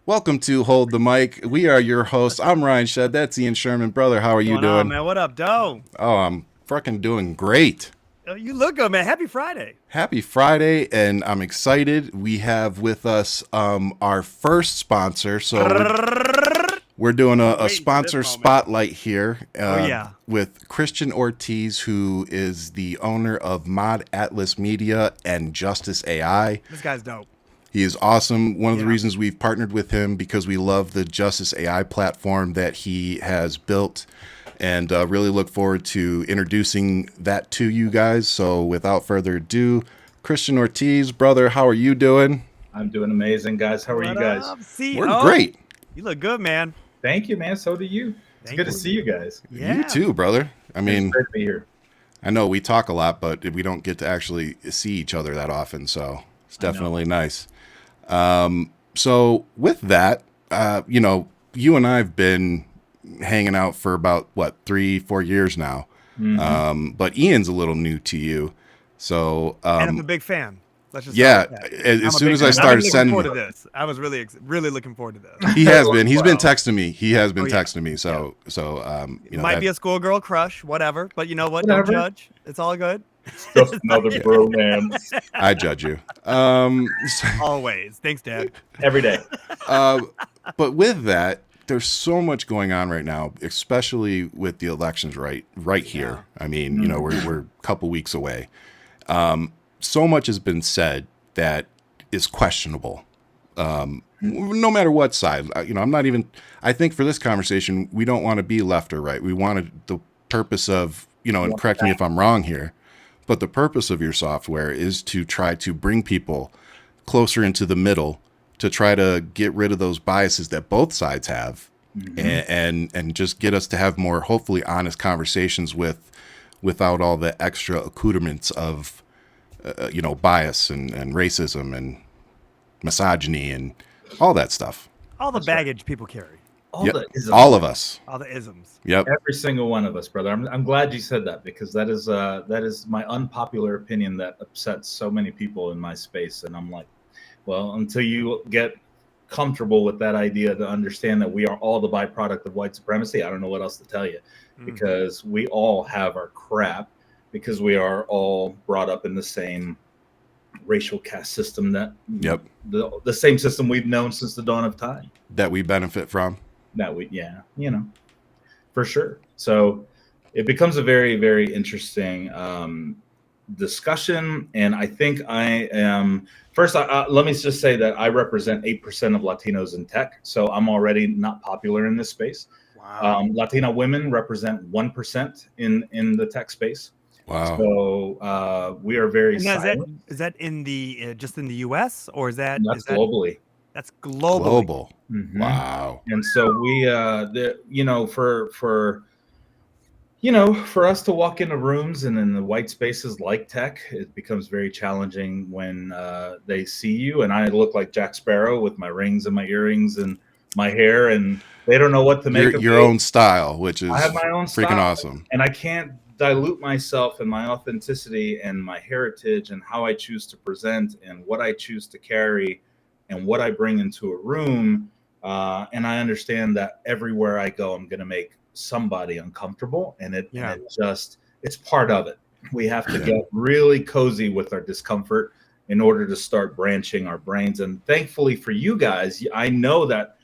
Welcome to Hold the Mic. We are your hosts. I'm Ryan Shead. That's Ian Sherman. Brother, how are you What's going on, doing? man? What up, Doe? Oh, I'm fucking doing great. Oh, you look good, man. Happy Friday. Happy Friday, and I'm excited. We have with us our first sponsor. So we're doing a Waiting for this sponsor moment. spotlight here Oh, yeah. with Christian Ortiz, who is the owner of Mod Atlas Media and Justice AI. This guy's dope. He is awesome. One of the Yeah. reasons we've partnered with him because we love the Justice AI platform that he has built, and really look forward to introducing that to you guys. So without further ado, Christian Ortiz, brother, how are you doing? I'm doing amazing, guys. How are you guys? Up, CEO? We're great. You look good, man. Thank you, man. So do you. It's Thank good to you. see you guys. Yeah. You too, brother. I mean, It's great to be here. I know we talk a lot, but we don't get to actually see each other that often. So it's definitely nice. So with that, you and I have been hanging out for about 3-4 years now. Mm-hmm. But Ian's a little new to you. So, And I'm a big fan. Let's just yeah, start with that. as I'm a soon big as I fan. started I've been sending, looking forward to this. I was really looking forward to this. he has been, he's been Wow. texting me. He has been Oh, yeah. texting me. So, It might be a schoolgirl crush, whatever. But you know what? Whatever. Don't judge. It's all good. Just another bromance I judge you. Always. Thanks, Dad. every day. But with that, there's so much going on right now, especially with the elections right here. I mean, we're a couple weeks away. So much has been said that is questionable. No matter what side, I'm not even, I think for this conversation, we don't want to be left or right. We wanted the purpose of, and correct me if I'm wrong here, but the purpose of your software is to try to bring people closer into the middle to try to get rid of those biases that both sides have, and just get us to have more, hopefully, honest conversations without all the extra accoutrements of, bias and racism and misogyny and all that stuff. All the baggage people carry. Yep. The isms. All of us. All the isms. Yep. Every single one of us, brother. I'm glad you said that because that is my unpopular opinion that upsets so many people in my space. And I'm like, well, until you get comfortable with that idea to understand that we are all the byproduct of white supremacy, I don't know what else to tell you, because we all have our crap, because we are all brought up in the same racial caste system that Yep. the same system we've known since the dawn of time. That we benefit from. That for sure. So it becomes a very, very interesting discussion. And I think I am first. Let me just say that I represent 8% of Latinos in tech, so I'm already not popular in this space. Wow. Latina women represent 1% in the tech space. Wow. So we are very And silent. is that in the just in the U.S. or is that That's globally. That's globally. Global. Mhm. Wow. And so we, for us to walk into rooms and in the white spaces like tech, it becomes very challenging when they see you. And I look like Jack Sparrow with my rings and my earrings and my hair, and they don't know what to make of Your me. own style, which is I have my own freaking style. awesome. And I can't dilute myself and my authenticity and my heritage and how I choose to present and what I choose to carry and what I bring into a room. And I understand that everywhere I go, I'm going to make somebody uncomfortable. And it's part of it. We have to get really cozy with our discomfort in order to start branching our brains. And thankfully for you guys, I know that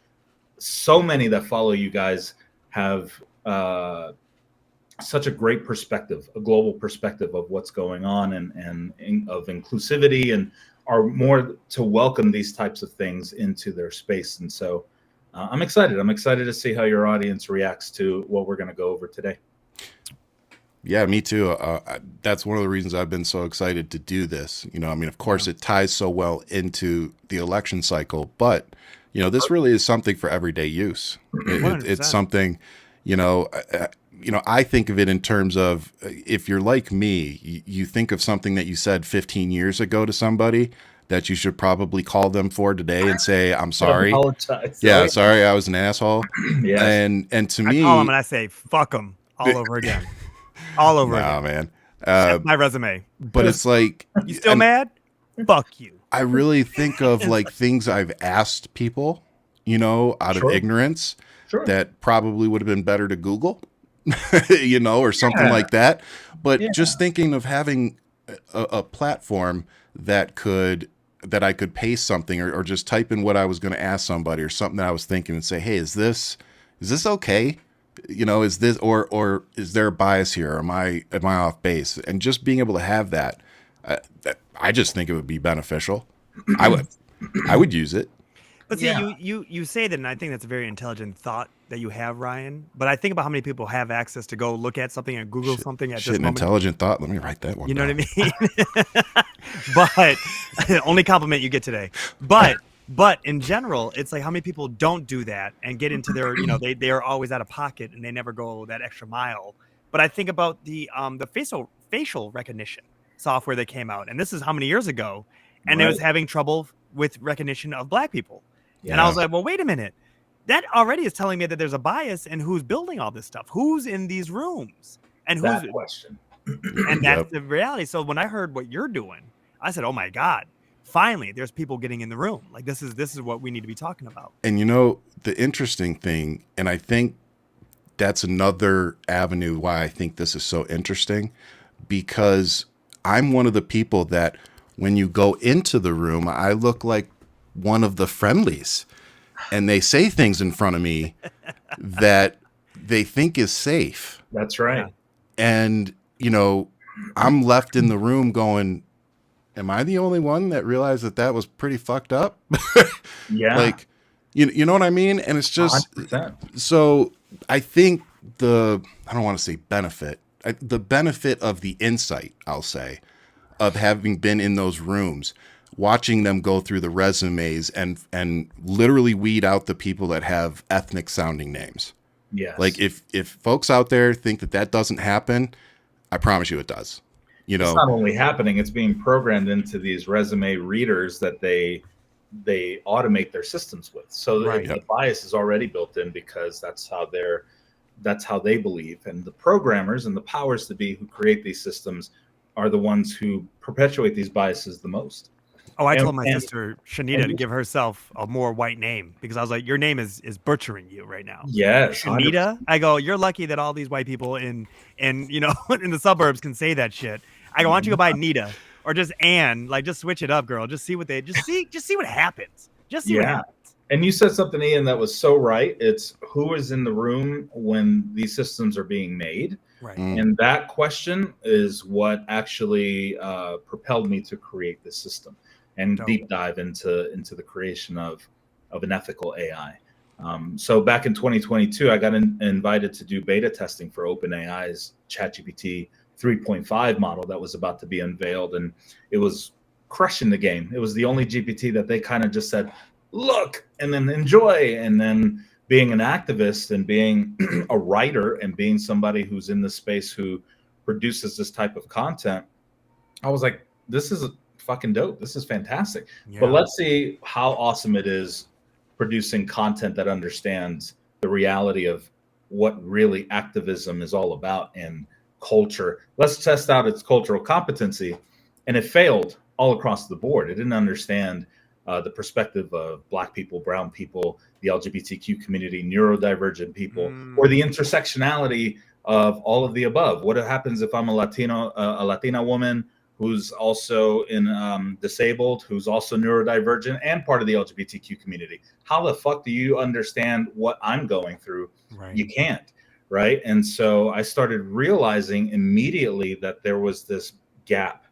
so many that follow you guys have such a great perspective, a global perspective of what's going on and of inclusivity, and are more to welcome these types of things into their space. And so I'm excited. I'm excited to see how your audience reacts to what we're going to go over today. Yeah, me too. That's one of the reasons I've been so excited to do this. Of course, it ties so well into the election cycle, but, this really is something for everyday use. It's something, I think of it in terms of if you're like me, you think of something that you said 15 years ago to somebody that you should probably call them for today and say, I'm sorry. Apologize. Yeah, sorry, I was an asshole. Yes. And to me, I call them and I say, fuck them all over again. All over nah, again. man. That's my resume. But it's like, You still mad? Fuck you. I really think of like things I've asked people out of Sure. ignorance Sure. that probably would have been better to Google, or something like that. But just thinking of having a platform that I could paste something or just type in what I was going to ask somebody or something that I was thinking and say, hey, is this okay? Is this, or is there a bias here? Am I off base? And just being able to have that, I just think it would be beneficial. I would use it. But see, you say that, and I think that's a very intelligent thought that you have, Ryan. But I think about how many people have access to go look at something and Google something at this An moment. Intelligent thought. Let me write that one. You know down. what I mean? But only compliment you get today. But in general, it's like how many people don't do that and get into their, they are always out of pocket and they never go that extra mile. But I think about the facial recognition software that came out, and this is how many years ago, and it was having trouble with recognition of Black people. Yeah. And I was like, well, wait a minute. That already is telling me that there's a bias in who's building all this stuff, who's in these rooms, and who's that question. And that's the reality. So when I heard what you're doing, I said, oh my God, finally there's people getting in the room. Like this is what we need to be talking about. And the interesting thing, and I think that's another avenue why I think this is so interesting, because I'm one of the people that when you go into the room, I look like one of the friendlies, and they say things in front of me that they think is safe. That's right. And, I'm left in the room going, am I the only one that realized that was pretty fucked up? Yeah. Like, you know what I mean? And it's just, 100%. So I think I don't want to say benefit, the benefit of the insight, I'll say, of having been in those rooms, watching them go through the resumes and literally weed out the people that have ethnic sounding names. Yes. Like if folks out there think that doesn't happen, I promise you it does. It's not only happening, it's being programmed into these resume readers that they automate their systems with. So the bias is already built in because that's how they believe. And the programmers and the powers to be who create these systems are the ones who perpetuate these biases the most. Oh, I told my sister Shanita to give herself a more white name because I was like, your name is butchering you right now. Yes, Shanita. 100%. I go, you're lucky that all these white people in in the suburbs can say that shit. I go, why don't you go by Nita or just Ann? Like, just switch it up, girl. Just see what what happens. Just see what happens. And you said something, Ian, that was so right. It's who is in the room when these systems are being made. Right. And that question is what actually propelled me to create this system and deep dive into the creation of an ethical AI. So back in 2022, I got invited to do beta testing for OpenAI's ChatGPT 3.5 model that was about to be unveiled. And it was crushing the game. It was the only GPT that they kind of just said, look, and then enjoy. And then being an activist and being a writer and being somebody who's in this space who produces this type of content, I was like, this is fucking dope. This is fantastic. Yeah. But let's see how awesome it is producing content that understands the reality of what really activism is all about and culture. Let's test out its cultural competency. And it failed all across the board. It didn't understand the perspective of Black people, brown people, the LGBTQ community, neurodivergent people, or the intersectionality of all of the above. What happens if I'm a Latina woman who's also disabled, who's also neurodivergent and part of the LGBTQ community? How the fuck do you understand what I'm going through? Right. You can't, right? And so I started realizing immediately that there was this gap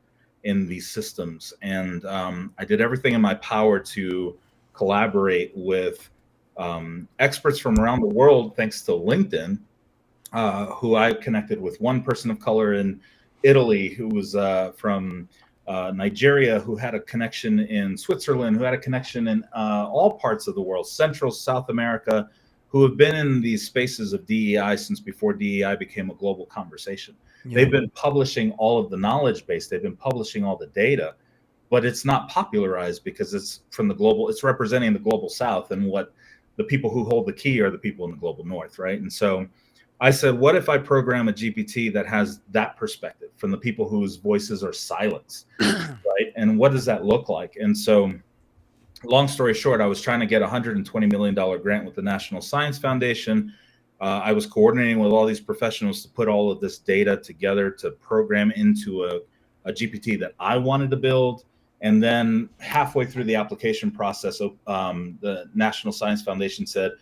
in these systems. And I did everything in my power to collaborate with experts from around the world, thanks to LinkedIn, who I connected with one person of color in Italy, who was from Nigeria, who had a connection in Switzerland, who had a connection in all parts of the world, Central, South America, who have been in these spaces of DEI since before DEI became a global conversation. Yeah. They've been publishing all of the knowledge base. They've been publishing all the data, but it's not popularized because it's from the global, it's representing the global South, and what the people who hold the key are the people in the global North, right? And so I said, what if I program a GPT that has that perspective from the people whose voices are silenced, right? And what does that look like? And so long story short, I was trying to get a $120 million grant with the National Science Foundation. I was coordinating with all these professionals to put all of this data together to program into a GPT that I wanted to build. And then halfway through the application process, the National Science Foundation said,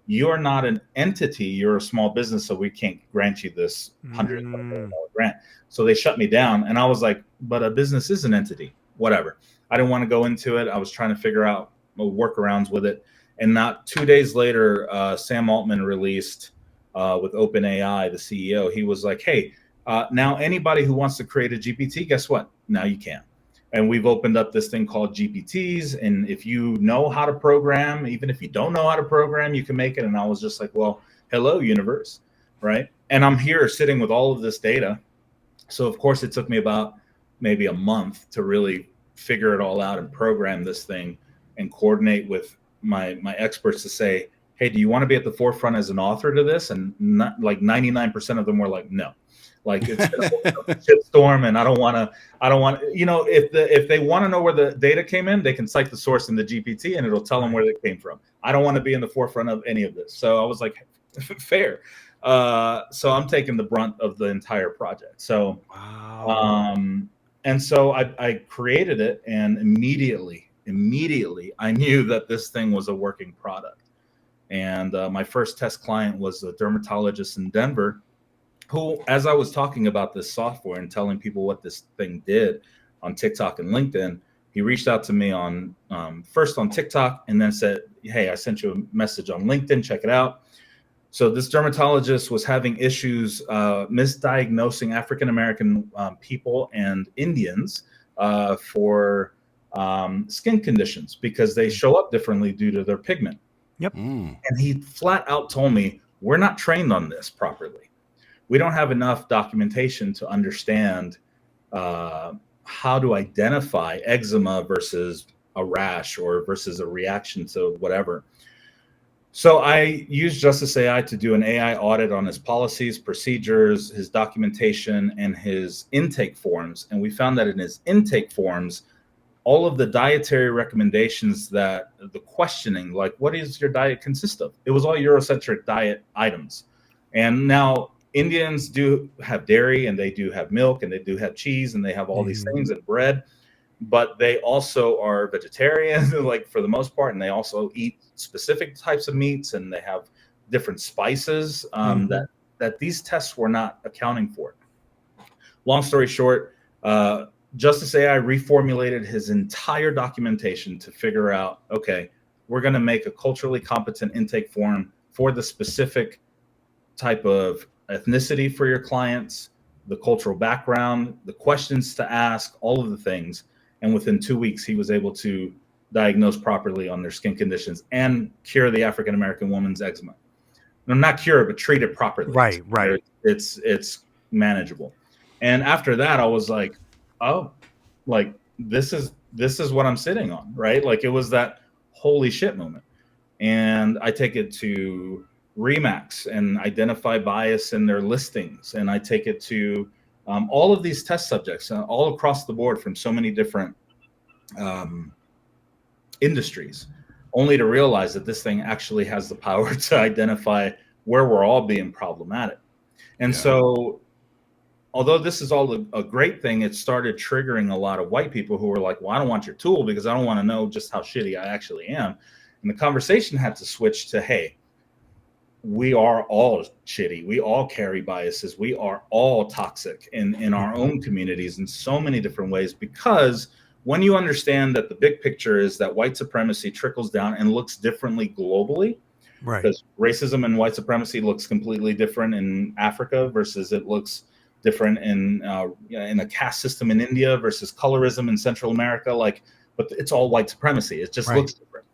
"You're not an entity, you're a small business, so we can't grant you this $120 million grant." So they shut me down. And I was like, but a business is an entity, whatever. I didn't want to go into it. I was trying to figure out workarounds with it. And not 2 days later, Sam Altman released with OpenAI, the CEO, he was like, "Hey, now anybody who wants to create a GPT, guess what? Now you can. And we've opened up this thing called GPTs. And if you know how to program, even if you don't know how to program, you can make it." And I was just like, well, hello, universe, right? And I'm here sitting with all of this data. So, of course, it took me about maybe a month to really figure it all out and program this thing and coordinate with my experts to say, "Hey, do you want to be at the forefront as an author to this?" And not, like 99% of them were like, "No." Like, it's been a shitstorm, and I don't want, if they want to know where the data came in, they can cite the source in the GPT and it'll tell them where they came from. I don't want to be in the forefront of any of this. So I was like, fair. So I'm taking the brunt of the entire project. So, Wow. and so I created it, and immediately I knew that this thing was a working product. And my first test client was a dermatologist in Denver who, as I was talking about this software and telling people what this thing did on TikTok and LinkedIn, he reached out to me on first on TikTok and then said, "Hey, I sent you a message on LinkedIn, check it out." So this dermatologist was having issues misdiagnosing African-American people and Indians for skin conditions because they show up differently due to their pigment. Yep. And he flat out told me, "We're not trained on this properly. We don't have enough documentation to understand how to identify eczema versus a rash or versus a reaction to whatever." So I used Justice AI to do an AI audit on his policies, procedures, his documentation, and his intake forms. And we found that in his intake forms, all of the dietary recommendations, that the questioning, like, what does your diet consist of? It was all Eurocentric diet items. And now Indians do have dairy, and they do have milk, and they do have cheese, and they have all these things, and bread, but they also are vegetarian, like, for the most part, and they also eat specific types of meats, and they have different spices that these tests were not accounting for. Long story short, Justice AI reformulated his entire documentation to figure out, okay, we're going to make a culturally competent intake form for the specific type of ethnicity for your clients, the cultural background, the questions to ask, all of the things. And within 2 weeks, he was able to diagnose properly on their skin conditions and cure the African-American woman's eczema. No, not cure it, but treat it properly. Right. It's manageable. And after that, I was like, oh, like, this is what I'm sitting on, right? Like, it was that holy shit moment. And I take it to Remax and identify bias in their listings. And I take it to all of these test subjects all across the board from so many different industries, only to realize that this thing actually has the power to identify where we're all being problematic. And so, although this is all a great thing, it started triggering a lot of white people who were like, well, I don't want your tool because I don't want to know just how shitty I actually am. And the conversation had to switch to, hey, we are all shitty. We all carry biases. We are all toxic in our own communities in so many different ways, because when you understand that the big picture is that white supremacy trickles down and looks differently globally, Right. because racism and white supremacy looks completely different in Africa versus it looks different in a caste system in India versus colorism in Central America. Like, but it's all white supremacy. It just looks different.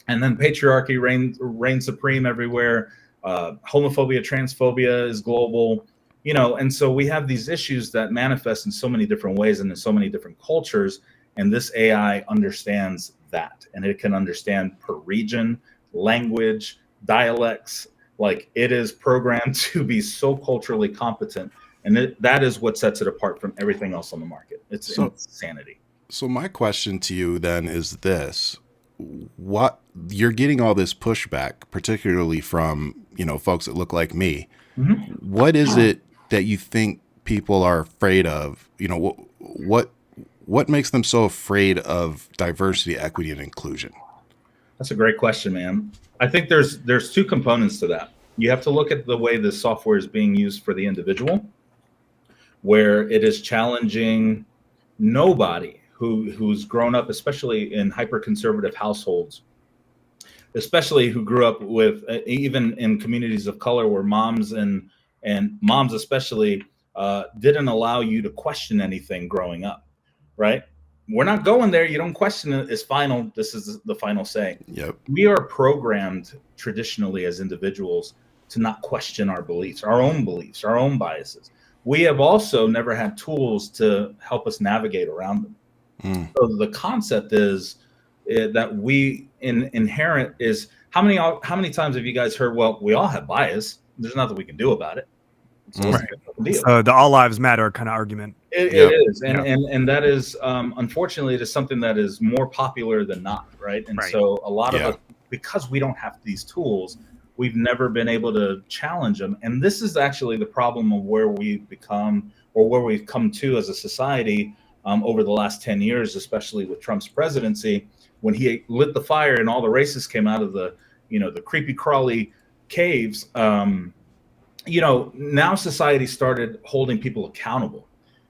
And then patriarchy reigns supreme everywhere. Homophobia, transphobia is global, and so we have these issues that manifest in so many different ways and in so many different cultures. And this AI understands that, and it can understand per region, language, dialects. Like, it is programmed to be so culturally competent, and that is what sets it apart from everything else on the market. It's insanity. So my question to you then is this: what you're getting all this pushback, particularly from, folks that look like me. Mm-hmm. What is it that you think people are afraid of? What makes them so afraid of diversity, equity, and inclusion? That's a great question, man. I think there's two components to that. You have to look at the way the software is being used for the individual, where it is challenging nobody who's grown up, especially in hyper-conservative households, especially who grew up with, even in communities of color where moms and moms especially didn't allow you to question anything growing up, right? We're not going there. You don't question it. It's final. This is the final say. Yep. We are programmed traditionally as individuals to not question our beliefs, our own biases. We have also never had tools to help us navigate around them. So the concept is that we inherent is how many times have you guys heard, well, we all have bias. There's nothing we can do about it. So right. So the all lives matter kind of argument. It is. And that is, unfortunately, it is something that is more popular than not. Right. And so a lot of us, because we don't have these tools, we've never been able to challenge them. And this is actually the problem of where we've become, or where we've come to as a society over the last 10 years, especially with Trump's presidency, when he lit the fire and all the racists came out of the creepy crawly caves. Now society started holding people accountable,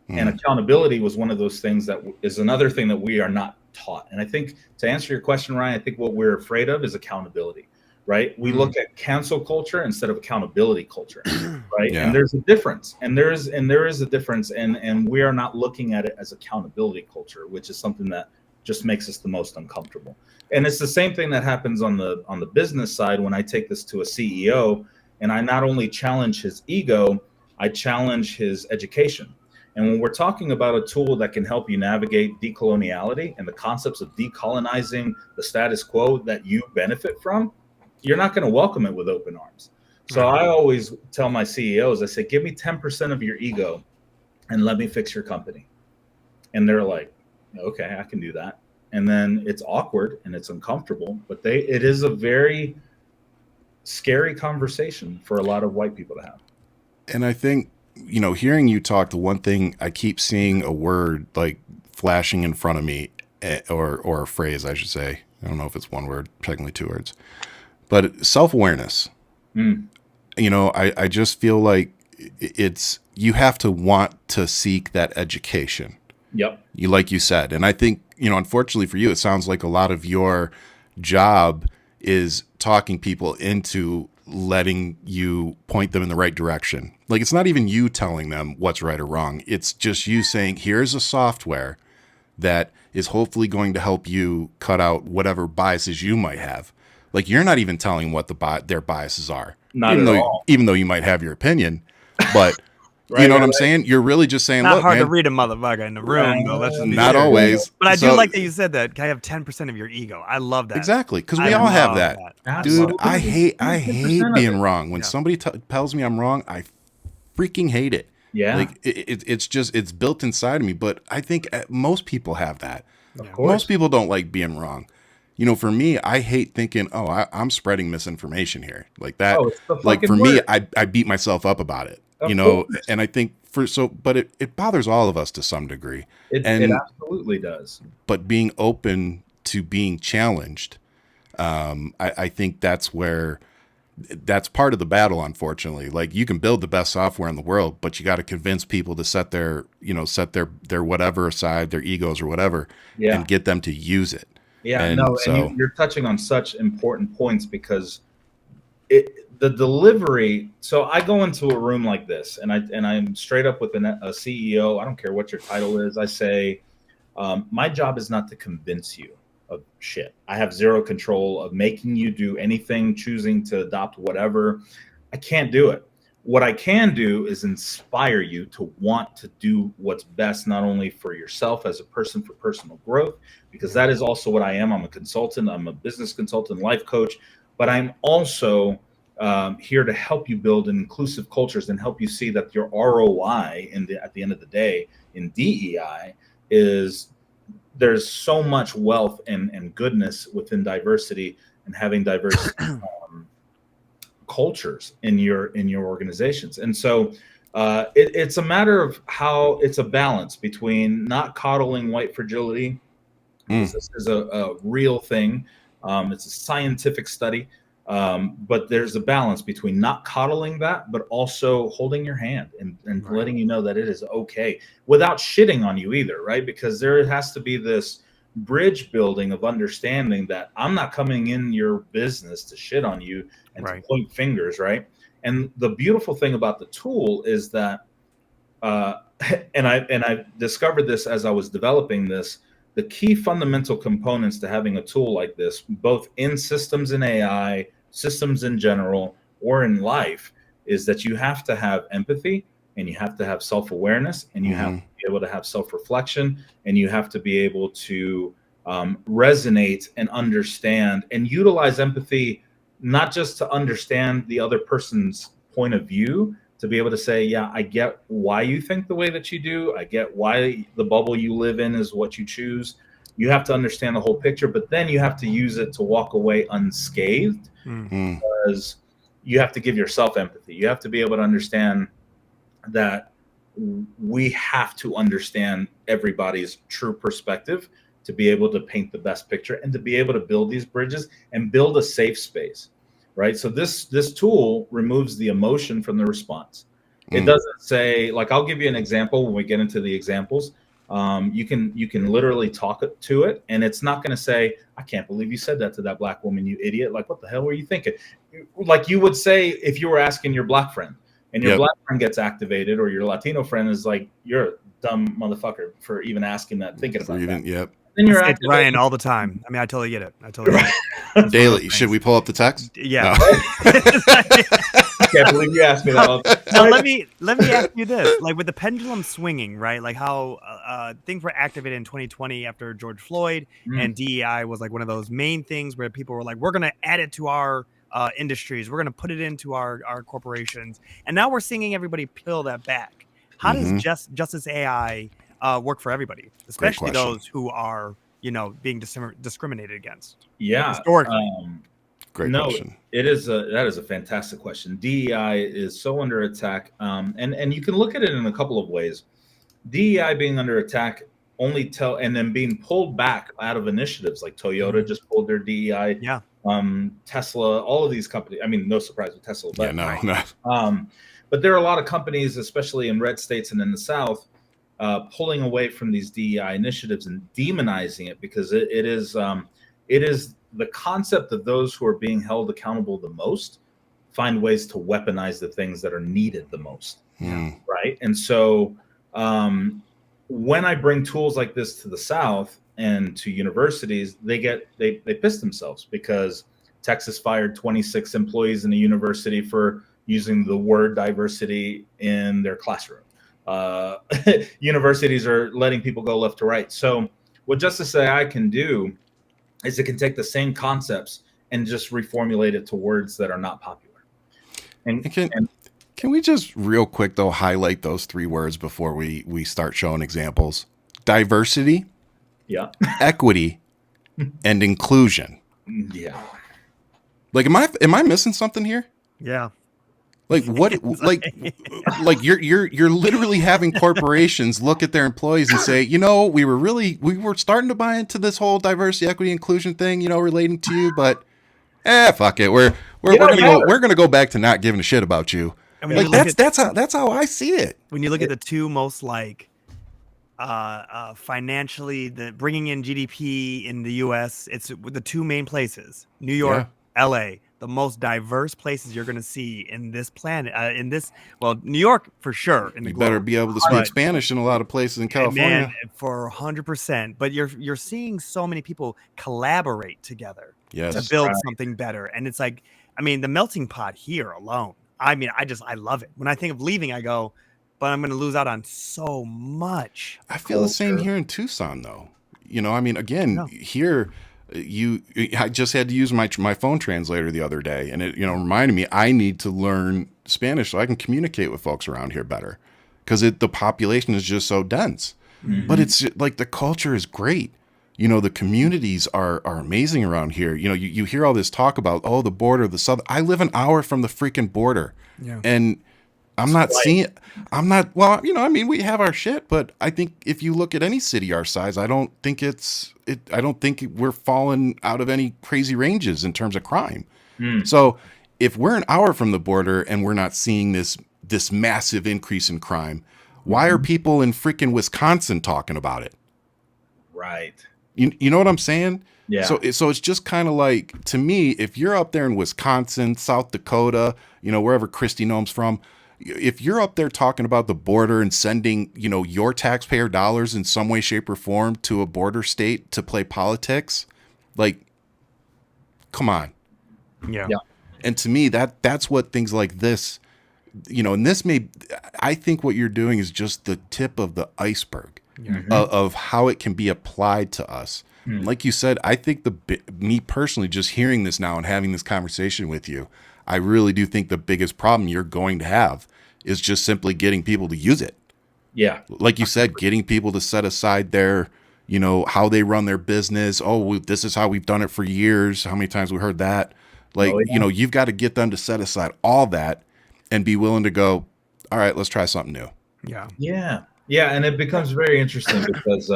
and accountability was one of those things that is another thing that we are not taught. And I think, to answer your question, Ryan, I think what we're afraid of is accountability, right? We look at cancel culture instead of accountability culture, right? Yeah. And there's a difference, and there is a difference, and we are not looking at it as accountability culture, which is something that just makes us the most uncomfortable. And it's the same thing that happens on the business side when I take this to a CEO. And I not only challenge his ego, I challenge his education. And when we're talking about a tool that can help you navigate decoloniality and the concepts of decolonizing the status quo that you benefit from, you're not going to welcome it with open arms. So I always tell my CEOs, I say, give me 10% of your ego and let me fix your company. And they're like, okay, I can do that. And then it's awkward and it's uncomfortable, but it is a very scary conversation for a lot of white people to have. And I think, hearing you talk, the one thing I keep seeing a word like flashing in front of me, or a phrase, I should say. I don't know if it's one word, technically two words, but self-awareness. I just feel like you have to want to seek that education. Yep. Like you said. And I think, unfortunately for you, it sounds like a lot of your job is talking people into letting you point them in the right direction. Like, it's not even you telling them what's right or wrong. It's just you saying, here's a software that is hopefully going to help you cut out whatever biases you might have. Like, you're not even telling what their biases are. Not at all. Even though you might have your opinion, but you know what I'm saying? You're really just saying, not look, hard man, to read a motherfucker in the room, though. Let's just be not sure. always. But I do like that you said that. Can I have 10% of your ego? I love that. Exactly, because we all have that. Dude, I hate being wrong. When somebody tells me I'm wrong, I freaking hate it. Yeah. Like, it's built inside of me. But I think most people have that. Of course. Most people don't like being wrong. For me, I hate thinking, I'm spreading misinformation here. Like that. Like, for me, I beat myself up about it. And I think but it bothers all of us to some degree. It absolutely does. But being open to being challenged, I think that's part of the battle, unfortunately. Like, you can build the best software in the world, but you got to convince people to set their whatever aside, their egos or whatever, and get them to use it. Yeah, and you're touching on such important points, because the delivery. So I go into a room like this, and I'm straight up with a CEO. I don't care what your title is. I say, my job is not to convince you of shit. I have zero control of making you do anything, choosing to adopt whatever. I can't do it. What I can do is inspire you to want to do what's best, not only for yourself as a person for personal growth, because that is also what I am. I'm a consultant. I'm a business consultant, life coach, but I'm also here to help you build inclusive cultures and help you see that your ROI at the end of the day in DEI is there's so much wealth and goodness within diversity and having diverse cultures in your organizations. And so it's a matter of how it's a balance between not coddling white fragility. This is a real thing. It's a scientific study. But there's a balance between not coddling that, but also holding your hand and letting you know that it is okay without shitting on you either, right? Because there has to be this bridge building of understanding that I'm not coming in your business to shit on you and to point fingers, right? And the beautiful thing about the tool is that, and I discovered this as I was developing this, the key fundamental components to having a tool like this, both in systems and AI, systems in general, or in life, is that you have to have empathy, and you have to have self-awareness, and you have to be able to have self-reflection, and you have to be able to resonate and understand and utilize empathy, not just to understand the other person's point of view, to be able to say, yeah, I get why you think the way that you do. I get why the bubble you live in is what you choose. You have to understand the whole picture, but then you have to use it to walk away unscathed, because you have to give yourself empathy. You have to be able to understand that we have to understand everybody's true perspective to be able to paint the best picture and to be able to build these bridges and build a safe space, right? So this tool removes the emotion from the response. It doesn't say, like, I'll give you an example when we get into the examples. You can literally talk to it, and it's not going to say, I can't believe you said that to that black woman, you idiot. Like, what the hell were you thinking? Like you would say if you were asking your black friend, and your black friend gets activated, or your Latino friend is like, you're a dumb motherfucker for even asking that, thinking about that. Then you're activated. Ryan all the time. I mean, I totally get it. I totally get it. Daily. Should we pull up the text? Yeah. No. I can't believe you asked me that. Now let me ask you this: like with the pendulum swinging, right? Like how things were activated in 2020 after George Floyd, and DEI was like one of those main things where people were like, "We're going to add it to our industries. We're going to put it into our corporations." And now we're seeing everybody peel that back. How does Justice AI work for everybody, especially those who are, being discriminated against? Yeah, historically. Great question. That is a fantastic question. DEI is so under attack, and you can look at it in a couple of ways. DEI being under attack and then being pulled back out of initiatives like Toyota just pulled their DEI. Yeah. Tesla, all of these companies. I mean, no surprise with Tesla. But, no. But there are a lot of companies, especially in red states and in the South, pulling away from these DEI initiatives and demonizing it, because it is the concept of those who are being held accountable the most find ways to weaponize the things that are needed the most. Right. And so when I bring tools like this to the South and to universities, they piss themselves because Texas fired 26 employees in a university for using the word diversity in their classroom. Universities are letting people go left to right. So what Justice AI can do is it can take the same concepts and just reformulate it to words that are not popular. Can we just real quick though highlight those three words before we start showing examples? Diversity, equity, and inclusion. Yeah. Like, am I missing something here? Yeah. Like what? like you're literally having corporations look at their employees and say, we were starting to buy into this whole diversity, equity, inclusion thing, relating to you, but fuck it, we're gonna go back to not giving a shit about you. And like that's how I see it. When you look at the two most financially, the bringing in GDP in the U.S., it's the two main places, New York, LA. The most diverse places you're going to see in this planet, New York for sure. You better be able to speak Spanish in a lot of places in California. Man, for 100%. But you're seeing so many people collaborate together to build something better. And it's like, the melting pot here alone. I love it. When I think of leaving, I go, but I'm going to lose out on so much. I feel the same here in Tucson, though. Here. I just had to use my phone translator the other day, and it reminded me I need to learn Spanish so I can communicate with folks around here better, because the population is just so dense. But it's like the culture is great. the communities are amazing around here. You hear all this talk about, oh, the border, the south. I live an hour from the freaking border. Yeah. And I'm not well, I mean, we have our shit, but I think if you look at any city our size, I don't think we're falling out of any crazy ranges in terms of crime. So if we're an hour from the border and we're not seeing this massive increase in crime, why are people in freaking Wisconsin talking about it? Right. You know what I'm saying? Yeah. So it's just kind of like, to me, if you're up there in Wisconsin, South Dakota, wherever Christy Gnome's from, if you're up there talking about the border and sending, your taxpayer dollars in some way, shape, or form to a border state to play politics, like, come on. Yeah. And to me, that's what things like this, and I think what you're doing is just the tip of the iceberg of how it can be applied to us. Like you said, I think me personally, just hearing this now and having this conversation with you, I really do think the biggest problem you're going to have is just simply getting people to use it. Yeah. Like you said, getting people to set aside their, how they run their business. Oh, this is how we've done it for years. How many times we heard that? Like, you've got to get them to set aside all that and be willing to go, all right, let's try something new. Yeah. Yeah. Yeah. And it becomes very interesting because,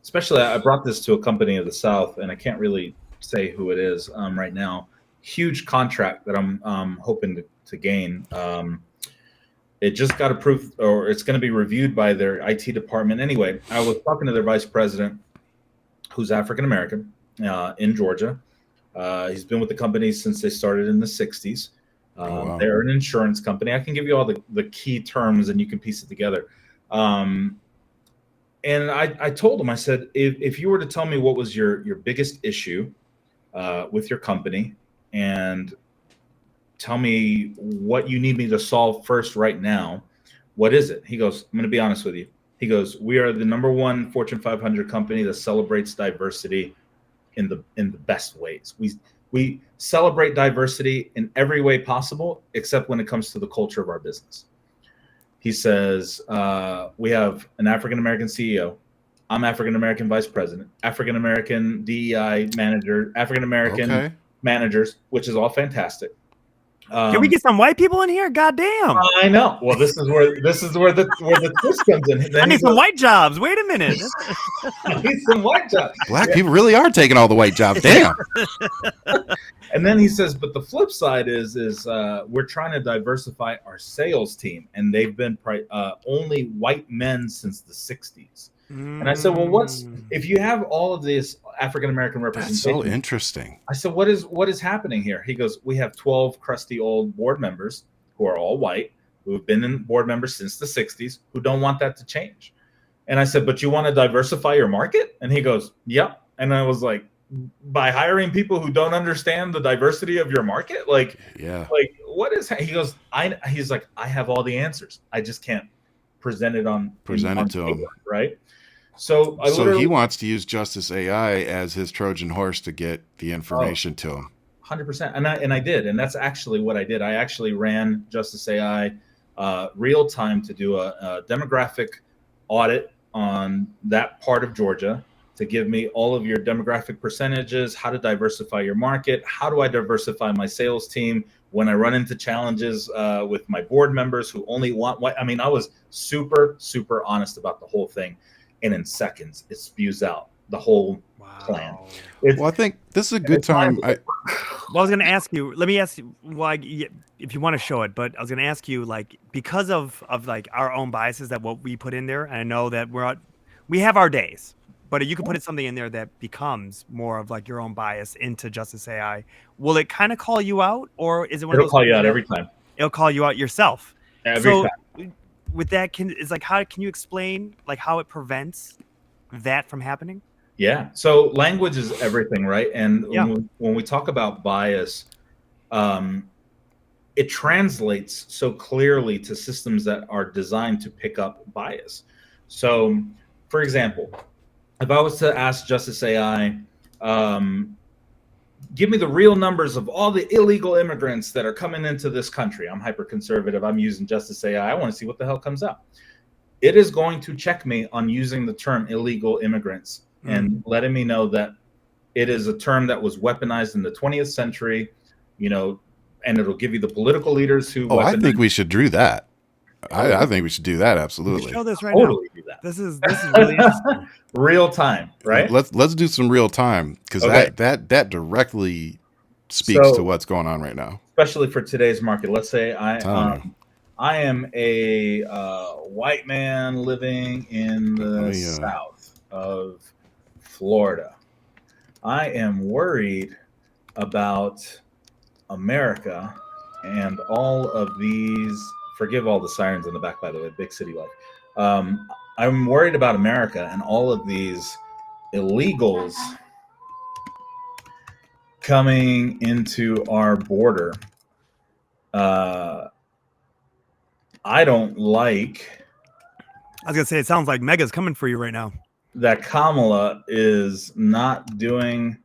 especially I brought this to a company of the South, and I can't really say who it is right now. Huge contract that I'm hoping to gain. It just got approved, or it's going to be reviewed by their IT department. Anyway, I was talking to their vice president, who's African American, in Georgia. He's been with the company since they started in the 60s. Wow. They're an insurance company. I can give you all the key terms, and you can piece it together. And I told him, I said, if you were to tell me what was your biggest issue with your company, and tell me what you need me to solve first right now, what is it? He goes, I'm going to be honest with you. He goes, we are the #1 Fortune 500 company that celebrates diversity in the best ways. We celebrate diversity in every way possible, except when it comes to the culture of our business. He says, we have an African-American CEO. I'm African-American vice president, African-American DEI manager, African-American managers, which is all fantastic. Can we get some white people in here? Goddamn. I know. Well, this is where the twist comes in. Then I need some white jobs. Wait a minute. I need some white jobs. Black people really are taking all the white jobs. Damn. And then he says, but the flip side is we're trying to diversify our sales team, and they've been only white men since the 60s. And I said, well, if you have all of this African-American representation? That's so interesting. I said, what is happening here? He goes, we have 12 crusty old board members who are all white, who have been in board members since the 60s, who don't want that to change. And I said, but you want to diversify your market? And he goes, yep. And I was like, by hiring people who don't understand the diversity of your market? Like, what is, he goes, he's like, I have all the answers. I just can't present it to him. Right. So he wants to use Justice AI as his Trojan horse to get the information to him. 100%. And I did. And that's actually what I did. I actually ran Justice AI real time to do a demographic audit on that part of Georgia to give me all of your demographic percentages, how to diversify your market, how do I diversify my sales team when I run into challenges with my board members who only want white. I mean, I was super, super honest about the whole thing. And in seconds, it spews out the whole plan. Well, I think this is a good time. I was going to ask you, let me ask you why, if you want to show it, but I was going to ask you, like, because of like our own biases that what we put in there, and I know that we have our days, but you can put something in there that becomes more of like your own bias into Justice AI. Will it kind of call you out, or is it one of those? It'll call you out every time. It'll call you out yourself. Every time. With that, can you explain like how it prevents that from happening? Yeah. So language is everything, right? And when we talk about bias, it translates so clearly to systems that are designed to pick up bias. So, for example, if I was to ask Justice AI, give me the real numbers of all the illegal immigrants that are coming into this country. I'm hyper conservative. I'm using Justice AI. I want to see what the hell comes up. It is going to check me on using the term illegal immigrants and letting me know that it is a term that was weaponized in the 20th century, and it'll give you the political leaders who. Oh, I think we should do that. I think we should do that. Absolutely. Show this right Totally now. do that. This is really interesting. Real time, right? Let's do some real time, because Okay. that directly speaks to what's going on right now. Especially for today's market. Let's say I am a white man living in the south of Florida. I am worried about America and all of these. Forgive all the sirens in the back, by the way. Big city life. I'm worried about America and all of these illegals coming into our border. I don't like. I was gonna say, it sounds like Mega's coming for you right now. That Kamala is not doing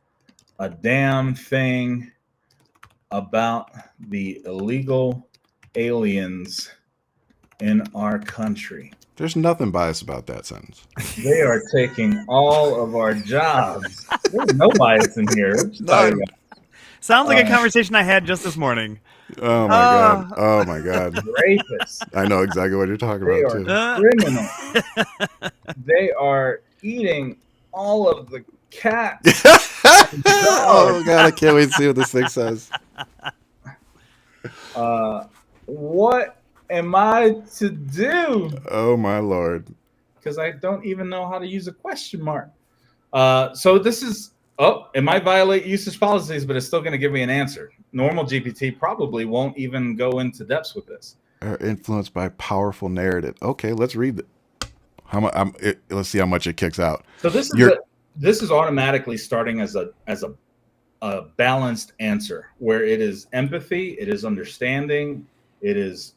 a damn thing about the illegal aliens in our country. There's nothing biased about that sentence. They are taking all of our jobs. There's no bias in here. Sounds like a conversation I had just this morning. Oh my god! Oh my god! Rapists. I know exactly what you're talking They about too. are criminals. They are eating all of the cats. Oh god! I can't wait to see what this thing says. What am I to do? Oh my lord! Because I don't even know how to use a question mark. So this is. Oh, it might violate usage policies, but it's still going to give me an answer. Normal GPT probably won't even go into depths with this. Are influenced by powerful narrative. Okay, let's read it. Let's see how much it kicks out. So this is automatically starting as a balanced answer, where it is empathy, it is understanding, it is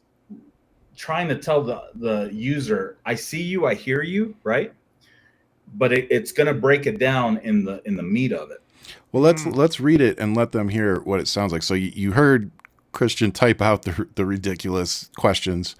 trying to tell the user, I see you, I hear you, right? But it's going to break it down in the meat of it. Well, let's read it and let them hear what it sounds like. So you heard Christian type out the ridiculous questions.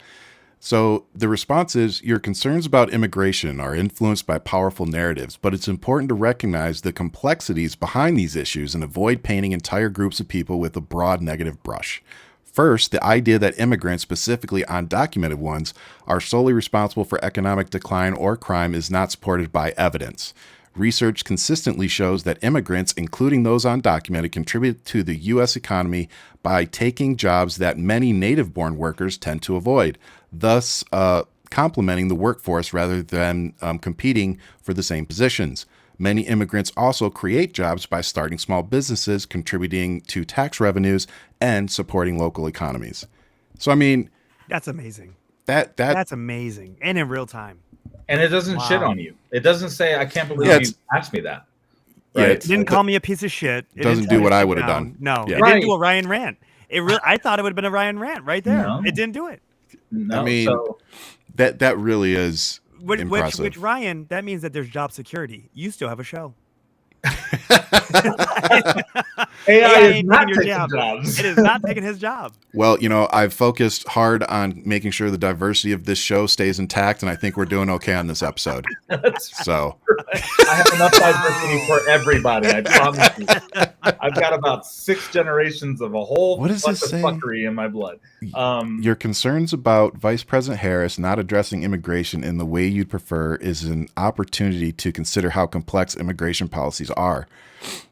So the response is, your concerns about immigration are influenced by powerful narratives, but it's important to recognize the complexities behind these issues and avoid painting entire groups of people with a broad negative brush. First, the idea that immigrants, specifically undocumented ones, are solely responsible for economic decline or crime is not supported by evidence. Research consistently shows that immigrants, including those undocumented, contribute to the U.S. economy by taking jobs that many native-born workers tend to avoid, thus complementing the workforce rather than competing for the same positions. Many immigrants also create jobs by starting small businesses, contributing to tax revenues, and supporting local economies. So, I mean, that's amazing. That's amazing, and in real time. And it doesn't shit on you. It doesn't say, "I can't believe you asked me that." Right? Yeah, it didn't call me a piece of shit. It doesn't do what I would have done. No, it didn't do a Ryan rant. I thought it would have been a Ryan rant right there. No. It didn't do it. No, I mean, that really is impressive. Which Ryan, that means that there's job security. You still have a show. AI is not taking jobs. It is not taking his job. Well, I've focused hard on making sure the diversity of this show stays intact, and I think we're doing okay on this episode. So I have enough diversity for everybody. I promise you. I've got about 6 generations of a whole bunch of fuckery in my blood. Your concerns about Vice President Harris not addressing immigration in the way you'd prefer is an opportunity to consider how complex immigration policies are.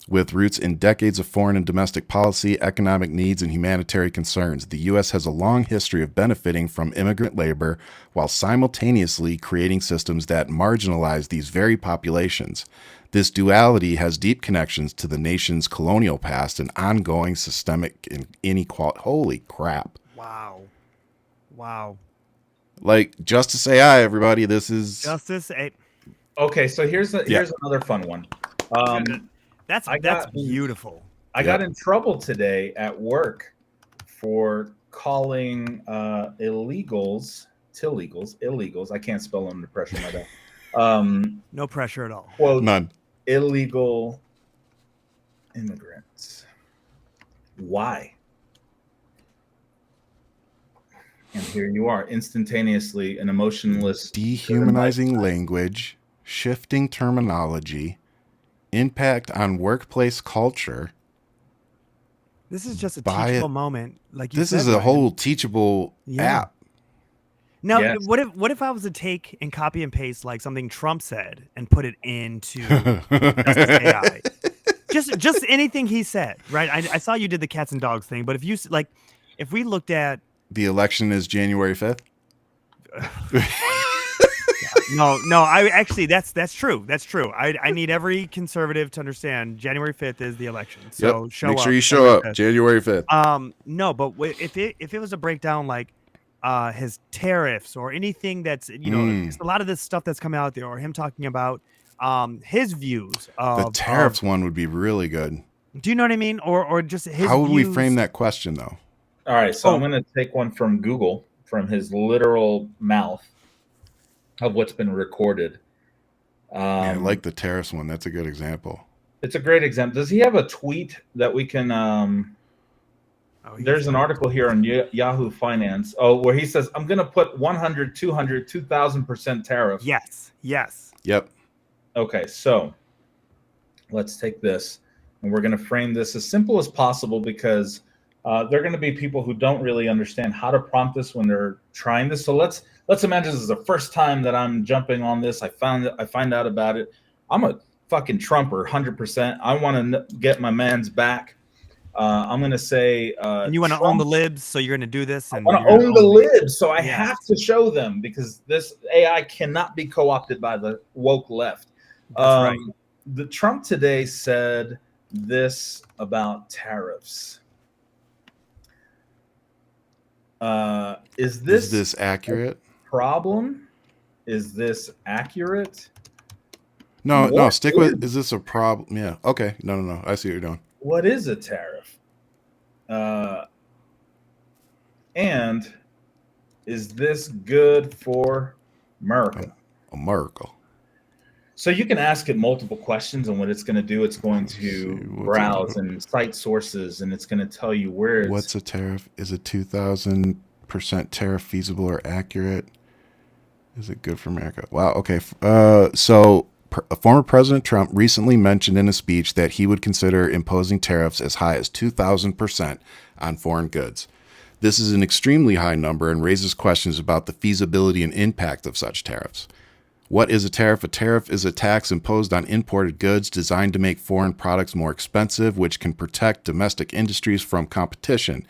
With roots in decades of foreign and domestic policy, economic needs, and humanitarian concerns, the U.S. has a long history of benefiting from immigrant labor while simultaneously creating systems that marginalize these very populations. This duality has deep connections to the nation's colonial past and ongoing systemic inequality. Holy crap. Wow. Like, Justice AI, everybody. This is Justice AI. Okay, so here's another fun one. That's beautiful. I got in trouble today at work for calling illegals. I can't spell under pressure, my bad. No pressure at all. Quote, none. Illegal immigrants. Why? And here you are, instantaneously an emotionless, dehumanizing language. shifting terminology, impact on workplace culture. This is just a Buy teachable it. moment, like you This said, is a Ryan. whole teachable Yeah. app. Now, Yes. what if I was to take and copy and paste like something Trump said and put it into Justice AI? Just anything he said, right? I saw you did the cats and dogs thing, but if we looked at The election is January 5th. no, I actually that's true. That's true. I need every conservative to understand January 5th is the election. So Yep. show Make up. sure you show January up 5th. January 5th. No, but if it was a breakdown like his tariffs or anything that's just a lot of this stuff that's coming out there, or him talking about his views The of tariffs one would be really good. do you know what I mean? Or just his How would we views. frame that question though? All right, so Oh. I'm going to take one from Google, from his literal mouth of what's been recorded. Yeah, I like the tariffs one. That's a good example. It's a great example. Does he have a tweet that we can? There's an article here on Yahoo Finance. Oh, where he says, "I'm going to put 100, 200, 2,000% tariff." Yes. Yep. Okay, so let's take this, and we're going to frame this as simple as possible, because there are going to be people who don't really understand how to prompt this when they're trying this. So let's imagine this is the first time that I'm jumping on this. I find out about it. I'm a fucking Trumper, 100%. I want to get my man's back. I'm going to say, and you want to own the libs, so you're going to do this. And I want to own the libs, so I have to show them, because this AI cannot be co-opted by the woke left. That's right. The Trump today said this about tariffs. Is this accurate? Problem? Is this accurate? No, stick with, is this a problem? Yeah. Okay. No. I see what you're doing. What is a tariff? And is this good for America? America. So you can ask it multiple questions, and what it's going to do, it's going to browse and cite sources, and it's going to tell you where it's... What's a tariff? Is a 2,000% tariff feasible or accurate? Is it good for America? Wow. Okay. So former President Trump recently mentioned in a speech that he would consider imposing tariffs as high as 2,000% on foreign goods. This is an extremely high number and raises questions about the feasibility and impact of such tariffs. What is a tariff? A tariff is a tax imposed on imported goods designed to make foreign products more expensive, which can protect domestic industries from competition.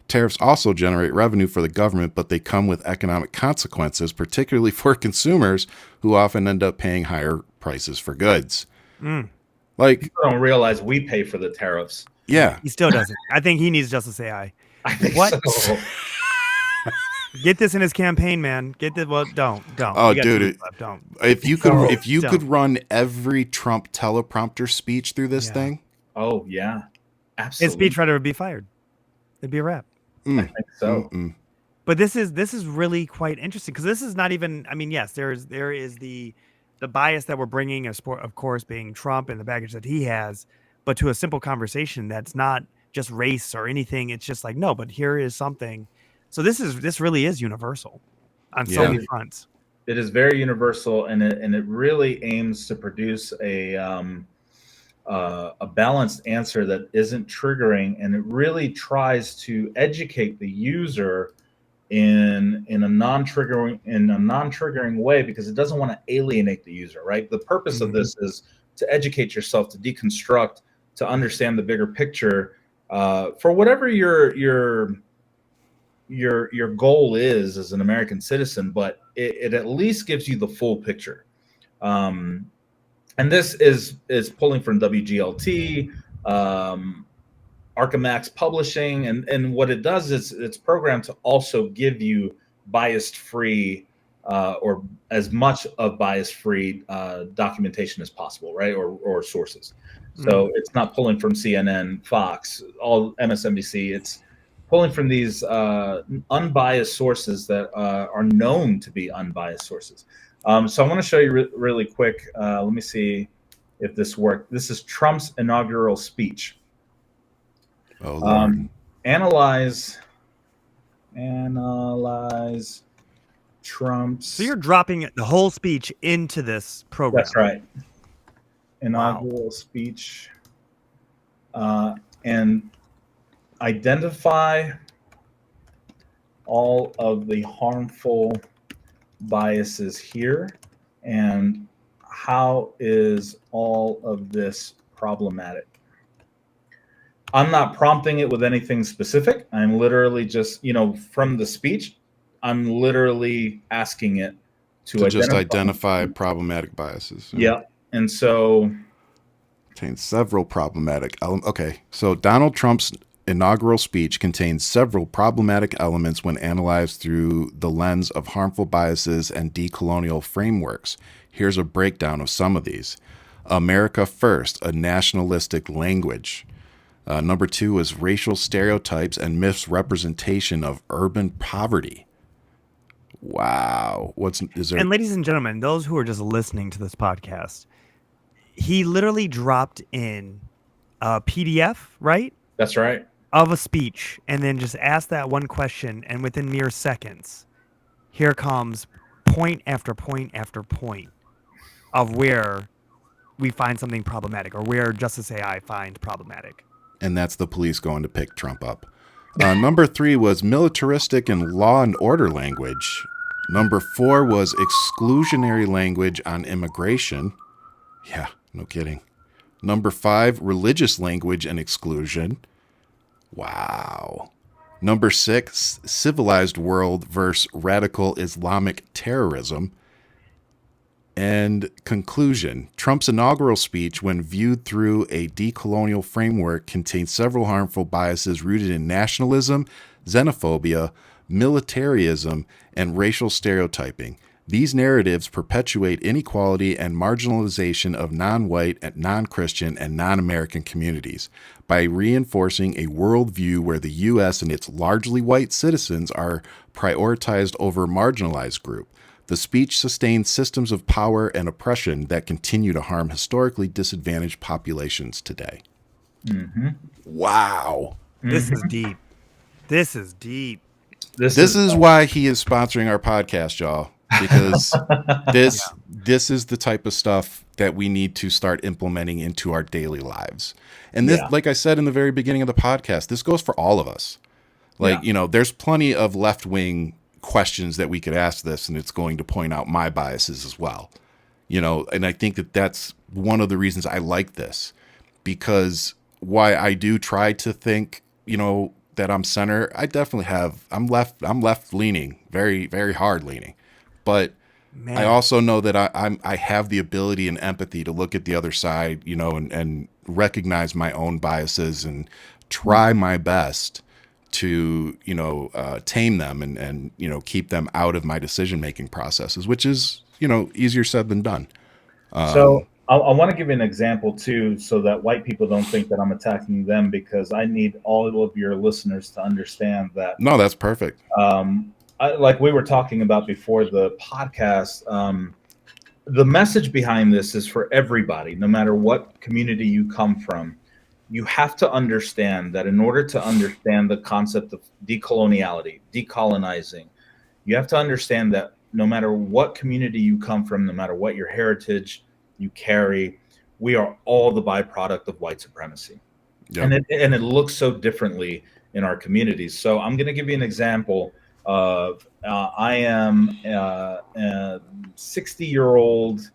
Tariffs also generate revenue for the government, but they come with economic consequences, particularly for consumers who often end up paying higher prices for goods. Like, people don't realize we pay for the tariffs. Yeah. He still doesn't. I think he needs Justice AI. I think What? so. Get this in his campaign, man. Get this. Well, don't. Oh, We got 2 dude, weeks left. Don't. If you Don't. could run every Trump teleprompter speech through this thing, Oh yeah, His absolutely. speechwriter would be fired. It'd be a wrap. I think so. But this is really quite interesting, because this is not even. I mean, yes, there is the bias that we're bringing, of course, being Trump and the baggage that he has, but to a simple conversation that's not just race or anything. It's just like, no, but here is something. So this really is universal on so many fronts. It is very universal, and it really aims to produce a balanced answer that isn't triggering, and it really tries to educate the user in a non-triggering way, because it doesn't want to alienate the user, right? The purpose of this is to educate yourself, to deconstruct, to understand the bigger picture, for whatever your goal is as an American citizen, but it at least gives you the full picture. And this is pulling from WGLT, Archimax Publishing, and what it does is it's programmed to also give you bias-free or as much of bias-free documentation as possible, right? Or sources. So it's not pulling from CNN, Fox, all MSNBC. It's pulling from these unbiased sources that are known to be unbiased sources. So I want to show you really quick. Let me see if this worked. This is Trump's inaugural speech. Oh, Lord. Analyze Trump's. So you're dropping the whole speech into this program. That's right. Inaugural speech. And identify all of the harmful biases here, and how is all of this problematic? I'm not prompting it with anything specific. I'm literally just, from the speech, I'm literally asking it to just identify problematic biases. Yeah. And so contains several problematic elements. Okay, so Donald Trump's inaugural speech contains several problematic elements when analyzed through the lens of harmful biases and decolonial frameworks. Here's a breakdown of some of these. America First, a nationalistic language. Number 2 is racial stereotypes and misrepresentation of urban poverty. Wow. Is there? And ladies and gentlemen, those who are just listening to this podcast, he literally dropped in a PDF, right? That's right. Of a speech, and then just asked that one question, and within mere seconds, here comes point after point after point of where we find something problematic, or where Justice AI finds problematic. And that's the police going to pick Trump up. Number 3 was militaristic and law and order language. Number 4 was exclusionary language on immigration. Yeah, no kidding. Number 5, religious language and exclusion. Wow. Number 6, civilized world versus radical Islamic terrorism. And conclusion, Trump's inaugural speech, when viewed through a decolonial framework, contains several harmful biases rooted in nationalism, xenophobia, militarism, and racial stereotyping. These narratives perpetuate inequality and marginalization of non-white, and non-Christian, and non-American communities by reinforcing a worldview where the U.S. and its largely white citizens are prioritized over marginalized group. The speech sustains systems of power and oppression that continue to harm historically disadvantaged populations today. Mm-hmm. Wow. This is deep. This is deep. This is why he is sponsoring our podcast, y'all. Because this is the type of stuff that we need to start implementing into our daily lives. And this, like I said in the very beginning of the podcast, this goes for all of us. There's plenty of left-wing questions that we could ask this, and it's going to point out my biases as well. And I think that that's one of the reasons I like this, because why I do try to think, that I'm center, I definitely I'm left leaning, very, very hard leaning. But man, I also know that I have the ability and empathy to look at the other side, and recognize my own biases and try my best to, tame them and keep them out of my decision-making processes, which is, easier said than done. So I want to give you an example too, so that white people don't think that I'm attacking them, because I need all of your listeners to understand that. No, that's perfect. Like we were talking about before the podcast, the message behind this is for everybody, no matter what community you come from. You have to understand that in order to understand the concept of decoloniality, decolonizing, you have to understand that no matter what community you come from, no matter what your heritage you carry, we are all the byproduct of white supremacy. Yep. And it looks so differently in our communities. So I'm going to give you an example of I am a 60-year-old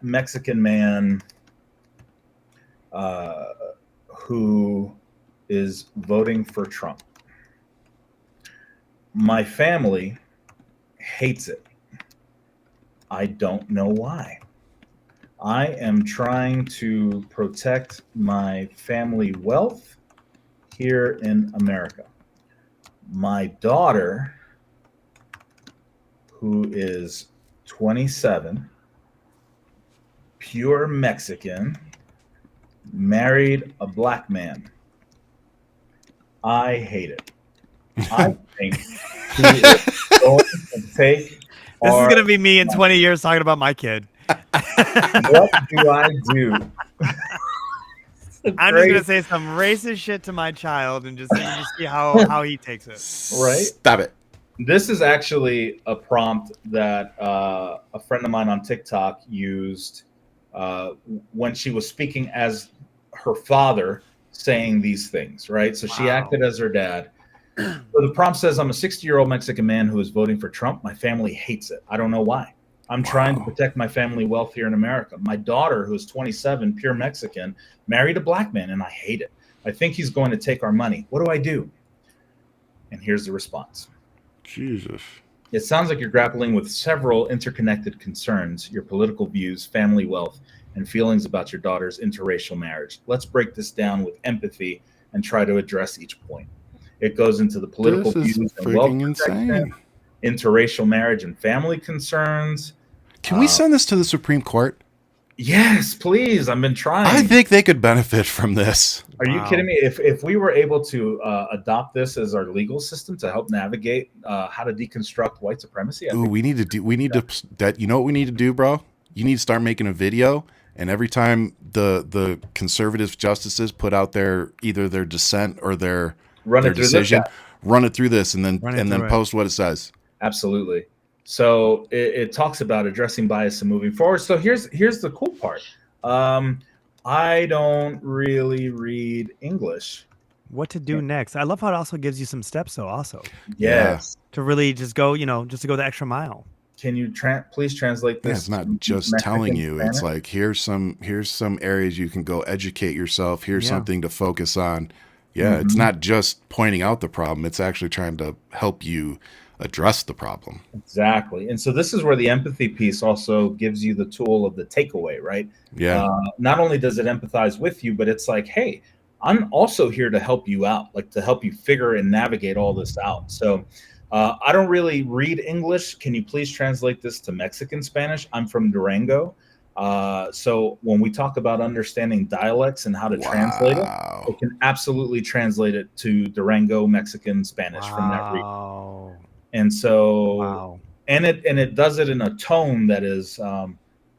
Mexican man who is voting for Trump. My family hates it. I don't know why. I am trying to protect my family wealth here in America. My daughter, who is 27, pure Mexican, married a black man. I hate it. I think he is going to take. This is going to be me in 20 years talking about my kid. What do I do? I'm just going to say some racist shit to my child and just see how he takes it. Right? Stop it. This is actually a prompt that a friend of mine on TikTok used when she was speaking as her father saying these things, right? So she acted as her dad. So the prompt says, I'm a 60-year-old Mexican man who is voting for Trump. My family hates it. I don't know why. I'm trying to protect my family wealth here in America. My daughter, who is 27, pure Mexican, married a black man, and I hate it. I think he's going to take our money. What do I do? And here's the response. Jesus. It sounds like you're grappling with several interconnected concerns, your political views, family wealth, and feelings about your daughter's interracial marriage. Let's break this down with empathy and try to address each point. It goes into the political views and wealth protection, interracial marriage and family concerns. Can we send this to the Supreme Court? Yes, please. I've been trying. I think they could benefit from this. Are you kidding me? If we were able to adopt this as our legal system to help navigate how to deconstruct white supremacy, you know what we need to do, bro? You need to start making a video, and every time the conservative justices put out either their dissent or their decision, run it through this, and then post what it says. Absolutely. So it talks about addressing bias and moving forward. So here's the cool part. I don't really read English. What to do next? I love how it also gives you some steps, though. Also, yes, to really just go, just to go the extra mile. Can you please translate this? Yeah, it's not just Mexican telling you. Spanish? It's like here's some areas you can go educate yourself. Here's something to focus on. Yeah, It's not just pointing out the problem. It's actually trying to help you address the problem. Exactly. And so this is where the empathy piece also gives you the tool of the takeaway, right? Yeah. Not only does it empathize with you, but it's like, hey, I'm also here to help you out, like to help you figure and navigate all this out. So I don't really read English. Can you please translate this to Mexican Spanish? I'm from Durango. So when we talk about understanding dialects and how to translate it, it can absolutely translate it to Durango Mexican Spanish from that region. And so, and it does it in a tone that is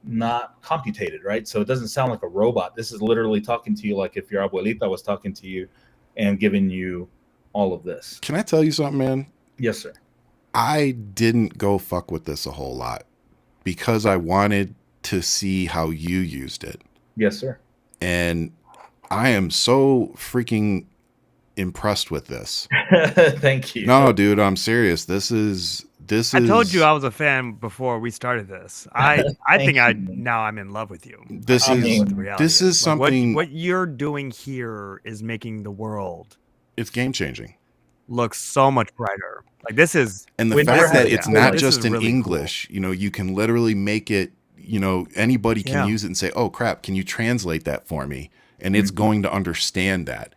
not computated, right? So it doesn't sound like a robot. This is literally talking to you like if your abuelita was talking to you and giving you all of this. Can I tell you something, man? Yes, sir. I didn't go fuck with this a whole lot because I wanted to see how you used it. Yes, sir. And I am so freaking impressed with this. Thank you. No, dude, I'm serious. This is I told you I was a fan before we started this. I think now I'm in love with you. This is something what you're doing here is making the world, it's game changing. Looks so much brighter. Like this is, and the fact that it's not just in English, cool. You can literally make it, anybody can use it and say, oh crap, can you translate that for me? And it's going to understand that.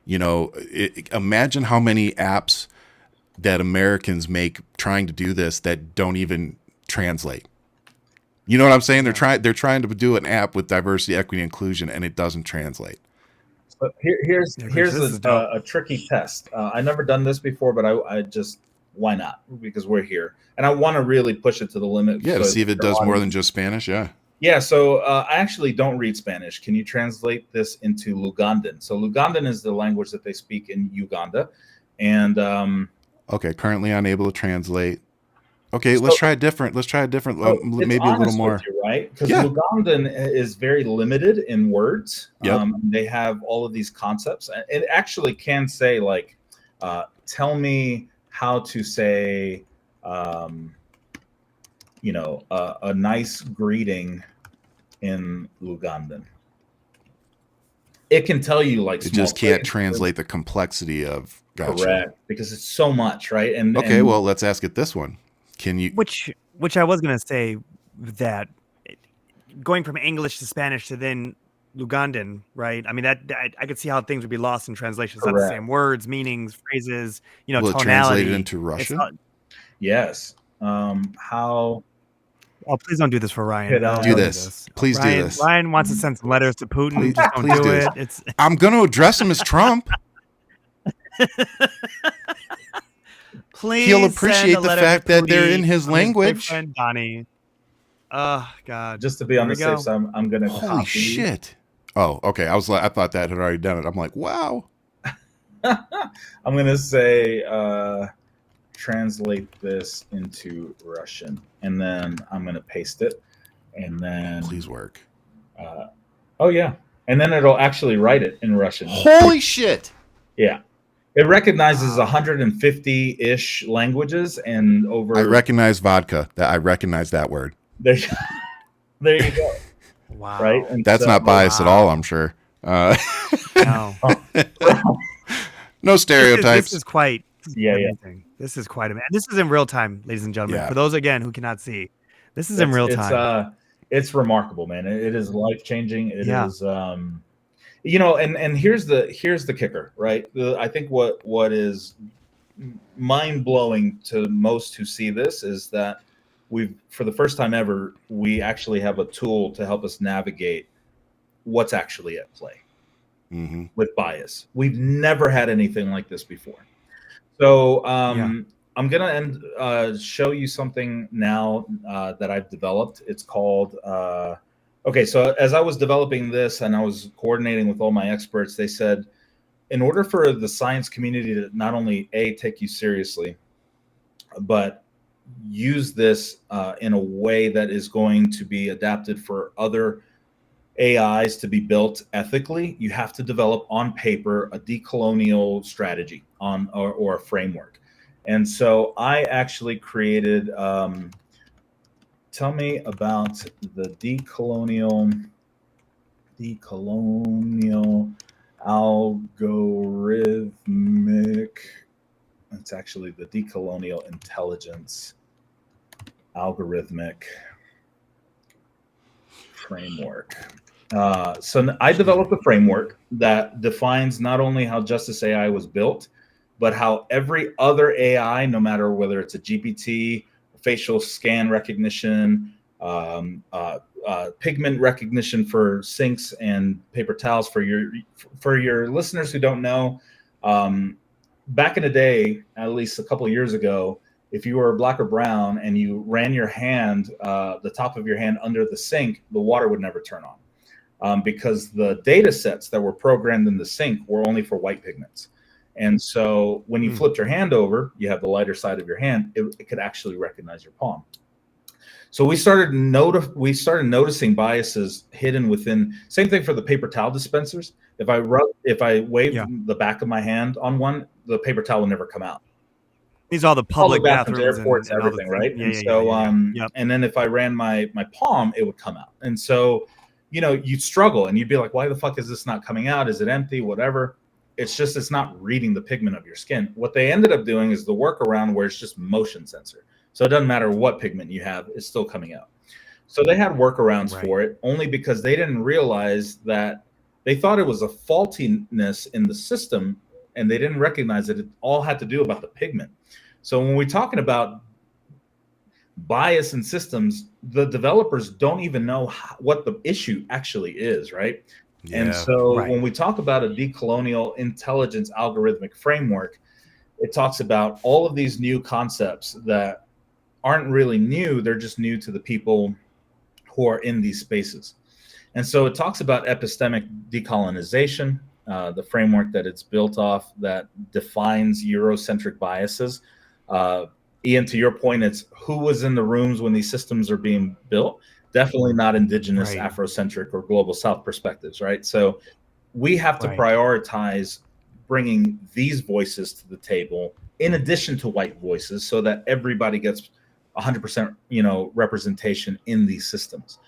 Imagine how many apps that Americans make trying to do this that don't even translate. You know what I'm saying? They're trying to do an app with diversity, equity, inclusion, and it doesn't translate. But here's a tricky test. I never done this before, but I just, why not? Because we're here, and I want to really push it to the limit. Yeah, to see if it does more than just Spanish. Yeah. Yeah, so I actually don't read Spanish. Can you translate this into Lugandan? So Lugandan is the language that they speak in Uganda. And okay, currently unable to translate. Okay, let's try a different, maybe a little more. You, right? Because Lugandan is very limited in words. Yep. They have all of these concepts. It actually can say like, tell me how to say, a nice greeting in Lugandan. It can tell you like it just can't translate the complexity of. Gotcha. Correct, because it's so much, right? And well, let's ask it this one. Can you? Which I was gonna say that going from English to Spanish to then Lugandan, right? I mean that I could see how things would be lost in translation. It's not the same words, meanings, phrases, Will tonality. It translate it into Russian? Yes. How? Oh, please don't do this for Ryan. Do this. Please Ryan, do this. Ryan wants to send some letters to Putin. Just don't do it. It's. I'm going to address him as Trump. Please. He'll appreciate the fact that they're in his language. Friend Donnie. Oh God. Just to be on the safe side, I'm going to. Holy shit! Oh, okay. I thought that had already done it. I'm like, wow. I'm going to say, translate this into Russian, and then I'm going to paste it, and then Please work. Oh yeah, and then it'll actually write it in Russian. Holy shit! Yeah, it recognizes 150-ish languages and over. I recognize vodka. I recognize that word. There, there you go. Wow. Right, and That's so- not biased at all, I'm sure. No. No stereotypes. This is quite Yeah, yeah. amazing. This is quite amazing. This is in real time, ladies and gentlemen. Yeah. For those again who cannot see, this is in real time. It's remarkable, man. It is life changing. It Yeah. is, you know, and here's the kicker, right? I think what is mind blowing to most who see this is that for the first time ever, we actually have a tool to help us navigate what's actually at play with bias. We've never had anything like this before. So I'm gonna show you something now that I've developed. It's called okay. So as I was developing this and I was coordinating with all my experts, they said, in order for the science community to not only take you seriously, but use this in a way that is going to be adapted for other AIs to be built ethically, you have to develop on paper a decolonial strategy or a framework. And so I actually created, tell me about the decolonial algorithmic. It's actually the decolonial intelligence algorithmic framework. So I developed a framework that defines not only how Justice AI was built, but how every other AI, no matter whether it's a GPT, facial scan recognition, pigment recognition for sinks and paper towels. For your listeners who don't know, back in the day, at least a couple of years ago, if you were black or brown and you ran your hand, the top of your hand under the sink, the water would never turn on because the data sets that were programmed in the sink were only for white pigments. And so when you flipped your hand over, you have the lighter side of your hand, it could actually recognize your palm. So we started noticing biases hidden within. Same thing for the paper towel dispensers. If I wave the back of my hand on one, the paper towel will never come out. These are all the public bathrooms, airports, and everything, right? Yeah, and yeah, so, Yep. and then if I ran my palm, it would come out. And so, you know, you'd struggle and you'd be like, why the fuck is this not coming out? Is it empty? Whatever. It's not reading the pigment of your skin. What they ended up doing is the workaround where it's just motion sensor. So it doesn't matter what pigment you have, it's still coming out. So they had workarounds for it only because they didn't realize that they thought it was a faultiness in the system and they didn't recognize that it all had to do about the pigment. So when we're talking about bias in systems, the developers don't even know what the issue actually is, right? Yeah, and so when we talk about a decolonial intelligence algorithmic framework, it talks about all of these new concepts that aren't really new. They're just new to the people who are in these spaces. And so it talks about epistemic decolonization, the framework that it's built off that defines Eurocentric biases. Ian, to your point, it's who was in the rooms when these systems are being built. Definitely not indigenous, Afrocentric, or global South perspectives, right? So we have to prioritize bringing these voices to the table in addition to white voices so that everybody gets 100%, representation in these systems.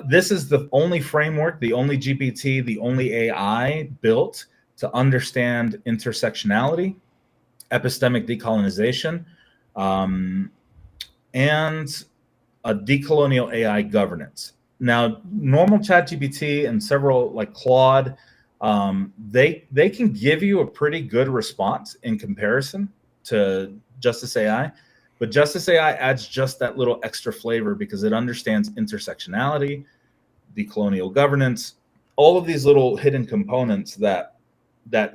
This is the only framework, the only GPT, the only AI built to understand intersectionality, epistemic decolonization, and a decolonial AI governance. Now, normal ChatGPT and several like Claude, they can give you a pretty good response in comparison to Justice AI, but Justice AI adds just that little extra flavor because it understands intersectionality, decolonial governance, all of these little hidden components that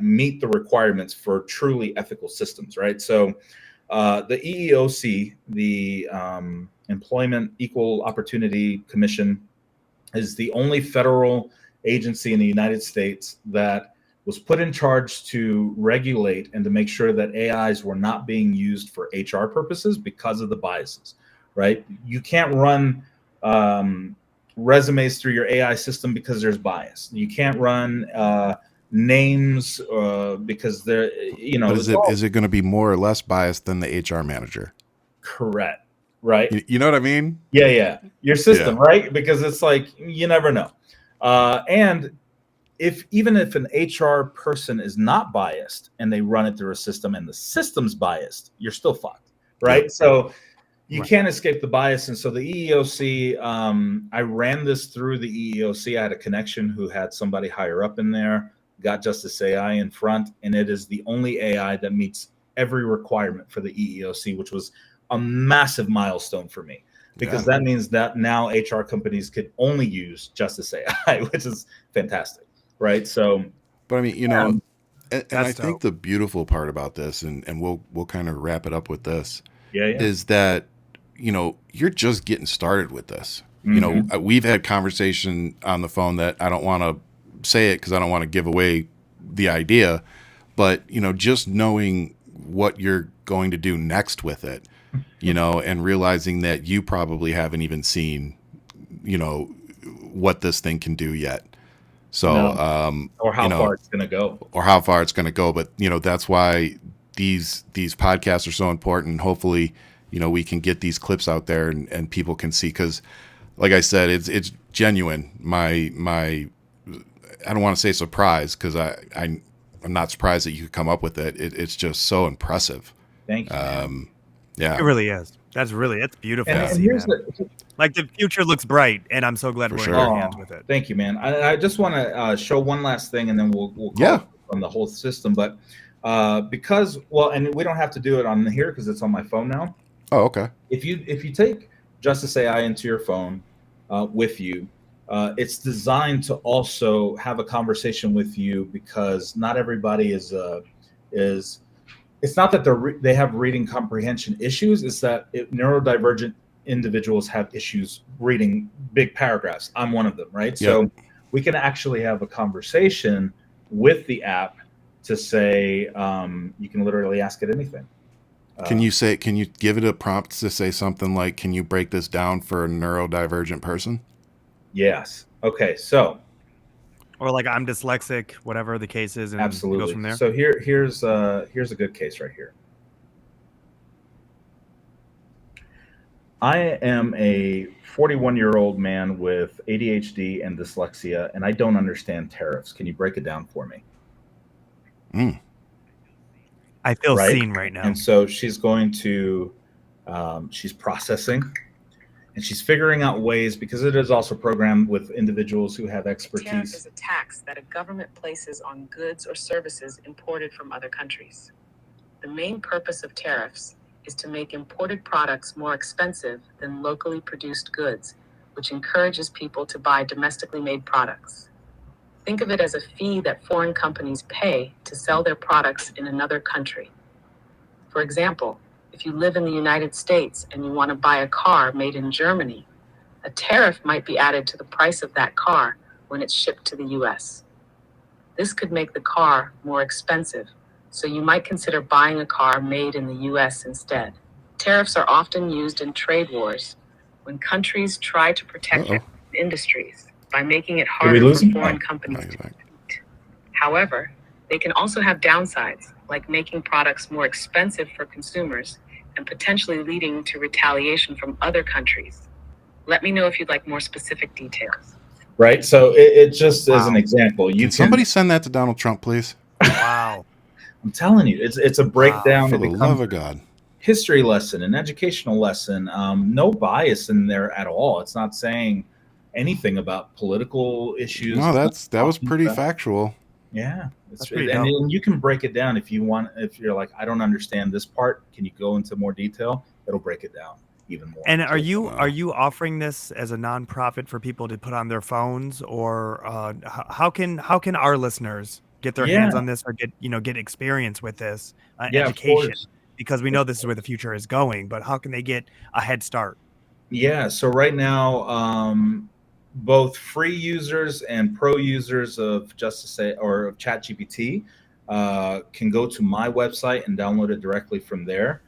meet the requirements for truly ethical systems, right? So the EEOC, the Employment Equal Opportunity Commission, is the only federal agency in the United States that was put in charge to regulate and to make sure that AIs were not being used for HR purposes because of the biases, right? You can't run resumes through your AI system because there's bias. You can't run names because they're, But is it going to be more or less biased than the HR manager? Correct, right? You know what I mean? Yeah. Your system, right? Because it's like, you never know. And even if an HR person is not biased and they run it through a system and the system's biased, you're still fucked, right? So you can't escape the bias. And so the EEOC, I ran this through the EEOC. I had a connection who had somebody higher up in there, got Justice AI in front, and it is the only AI that meets every requirement for the EEOC, which was a massive milestone for me, because that means that now HR companies could only use Justice AI, which is fantastic. Right. So, but I mean, and I think the beautiful part about this, and we'll kind of wrap it up with this, is that, you're just getting started with this. We've had conversation on the phone that I don't want to say it because I don't want to give away the idea, but, just knowing what you're going to do next with it, and realizing that you probably haven't even seen, what this thing can do yet. So, or how far it's going to go, but that's why these podcasts are so important. Hopefully, we can get these clips out there and people can see, because, like I said, it's genuine. My I don't want to say surprise, because I'm not surprised that you could come up with it. It's just so impressive. Thank you. Yeah, it really is. That's beautiful. And here's the future looks bright, and I'm so glad we're in your hands with it. Thank you, man. I just want to show one last thing, and then we'll call on the whole system. But because, and we don't have to do it on here because it's on my phone now. Oh, okay. If you take Justice AI into your phone with you, it's designed to also have a conversation with you, because not everybody is. It's not that they have reading comprehension issues. It's that neurodivergent individuals have issues reading big paragraphs. I'm one of them, right? Yep. So we can actually have a conversation with the app to say, you can literally ask it anything. Can you give it a prompt to say something like, can you break this down for a neurodivergent person? Yes. Okay. So. Or like, I'm dyslexic, whatever the case is, and absolutely. It goes from there. So here's a good case right here. I am a 41-year-old man with ADHD and dyslexia, and I don't understand tariffs. Can you break it down for me? I feel seen right now. And so she's going to, she's processing. And she's figuring out ways, because it is also programmed with individuals who have expertise. Tariff is a tax that a government places on goods or services imported from other countries. The main purpose of tariffs is to make imported products more expensive than locally produced goods, which encourages people to buy domestically made products. Think of it as a fee that foreign companies pay to sell their products in another country. For example, if you live in the United States and you want to buy a car made in Germany, a tariff might be added to the price of that car when it's shipped to the US. This could make the car more expensive, so you might consider buying a car made in the US instead. Tariffs are often used in trade wars when countries try to protect their industries by making it harder for foreign companies to compete. However, they can also have downsides, like making products more expensive for consumers and potentially leading to retaliation from other countries. Let me know if you'd like more specific details. Right. So it just as an example, can somebody send that to Donald Trump, please? Wow. I'm telling you, it's a breakdown. For the love of God. History lesson, an educational lesson. No bias in there at all. It's not saying anything about political issues. No, that was pretty factual. Yeah, and you can break it down if you want. If you're like, I don't understand this part, can you go into more detail? It'll break it down even more. And are you offering this as a nonprofit for people to put on their phones, or how can our listeners get their hands on this, or get experience with this education? Because we know this is where the future is going, but how can they get a head start? Yeah, so right now, both free users and pro users of of ChatGPT can go to my website and download it directly from there.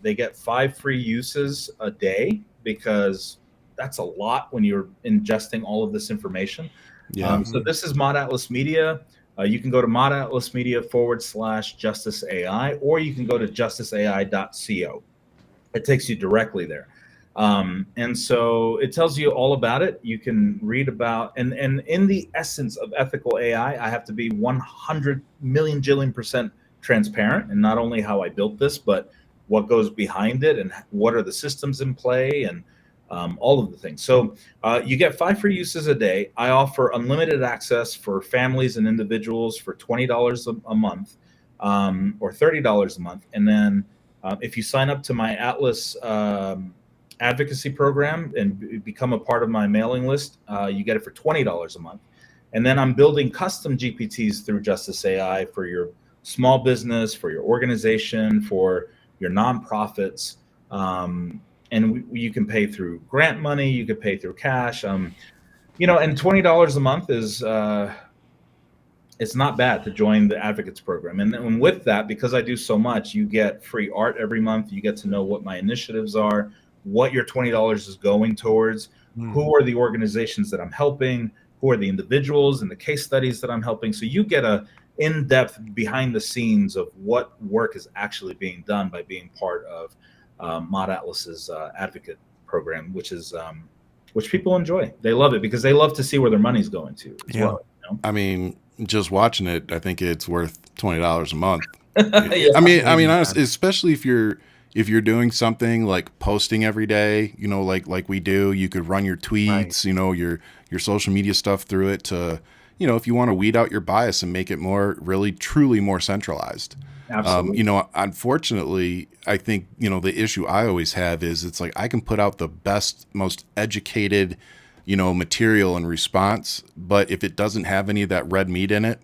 They get 5 free uses a day, because that's a lot when you're ingesting all of this information. Yeah. So this is Mod Atlas Media. You can go to modatlasmedia/Justice AI, or you can go to justiceai.co. It takes you directly there. And so it tells you all about it. You can read about, and in the essence of ethical AI, I have to be 100 million jillion % transparent, and not only how I built this, but what goes behind it and what are the systems in play, and all of the things. So you get 5 free uses a day. I offer unlimited access for families and individuals for $20 a month, or $30 a month. And then if you sign up to my Atlas advocacy program and become a part of my mailing list, you get it for $20 a month. And then I'm building custom GPTs through Justice AI for your small business, for your organization, for your nonprofits. And you can pay through grant money, you can pay through cash, and $20 a month is it's not bad to join the advocates program. And with that, because I do so much, you get free art every month. You get to know what my initiatives are, what your $20 is going towards, who are the organizations that I'm helping, who are the individuals and the case studies that I'm helping. So you get a in-depth behind the scenes of what work is actually being done by being part of Mod Atlas's advocate program, which people enjoy. They love it because they love to see where their money's going to as well. I mean, just watching it, I think it's worth $20 a month. Yeah. I mean, honestly, especially if you're doing something like posting every day, like we do. You could run your tweets, your social media stuff through it to, if you want to weed out your bias and make it more really truly more centralized. Absolutely. Unfortunately, I think, the issue I always have is it's like I can put out the best, most educated, material and response, but if it doesn't have any of that red meat in it,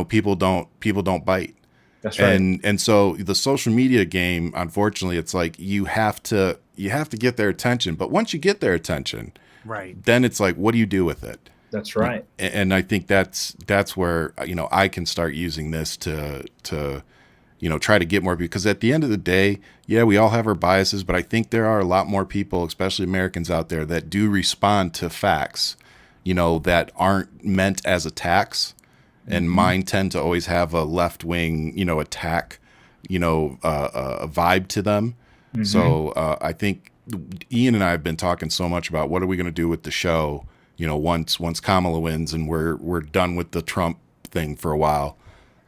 people don't bite. That's right. And so the social media game, unfortunately, it's like you have to get their attention, but once you get their attention, right, then it's like, what do you do with it? That's right. And I think that's where, I can start using this to try to get more, because at the end of the day, yeah, we all have our biases, but I think there are a lot more people, especially Americans out there, that do respond to facts, that aren't meant as attacks. And mine tend to always have a left-wing, attack, a vibe to them. So I think Ian and I have been talking so much about what are we going to do with the show, once Kamala wins and we're done with the Trump thing for a while.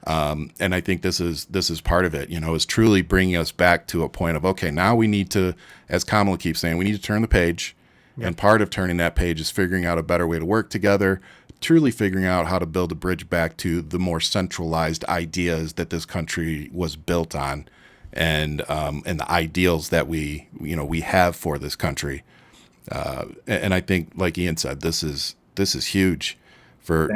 And I think this is part of it, is truly bringing us back to a point of, okay, now we need to, as Kamala keeps saying, we need to turn the page. Yep. And part of turning that page is figuring out a better way to work together, truly figuring out how to build a bridge back to the more centralized ideas that this country was built on, and the ideals that we have for this country. And I think, like Ian said, this is huge. For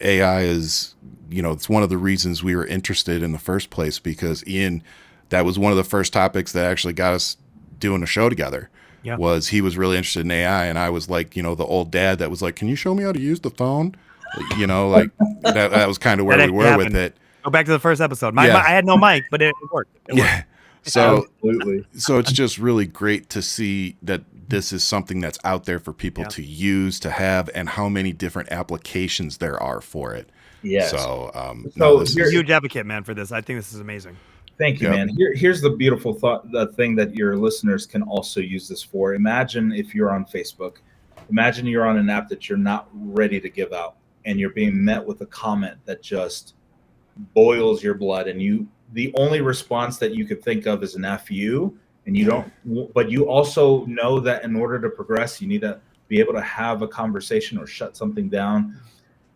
AI is, it's one of the reasons we were interested in the first place, because Ian, that was one of the first topics that actually got us doing a show together. Yeah. Was he was really interested in AI, and I was like, the old dad that was like, can you show me how to use the phone? Like that was kind of where we were with it. Go back to the first episode. I had no mic, but it worked. Yeah. So, absolutely. So it's just really great to see that this is something that's out there for people to use, to have, and how many different applications there are for it. Yes. So you're a huge advocate, man, for this. I think this is amazing. Thank you, man. Here's the beautiful the thing that your listeners can also use this for. Imagine if you're on Facebook. Imagine you're on an app that you're not ready to give out, and you're being met with a comment that just boils your blood, and the only response that you could think of is an FU, and you don't, but you also know that in order to progress, you need to be able to have a conversation or shut something down.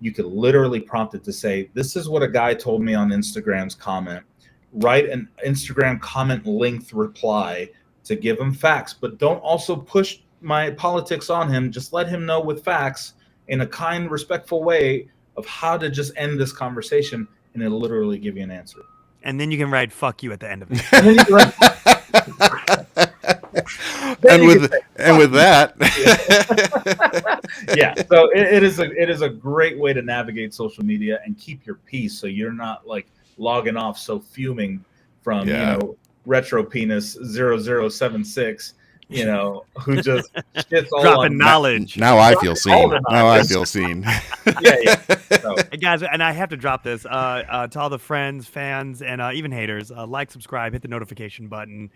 You could literally prompt it to say, this is what a guy told me on Instagram's comment. Write an Instagram comment length reply to give him facts, but don't also push my politics on him. Just let him know with facts in a kind, respectful way of how to just end this conversation, and it'll literally give you an answer. And then you can write "fuck you" at the end of it. and with that, yeah. So it is a great way to navigate social media and keep your peace, so you're not like logging off so fuming from retro penis 0076, who just shits all Dropping on knowledge. now I feel seen. all the Now I knowledge. feel seen. Yeah. So, Hey guys, and I have to drop this to all the friends, fans, and even haters. Like, subscribe, hit the notification button.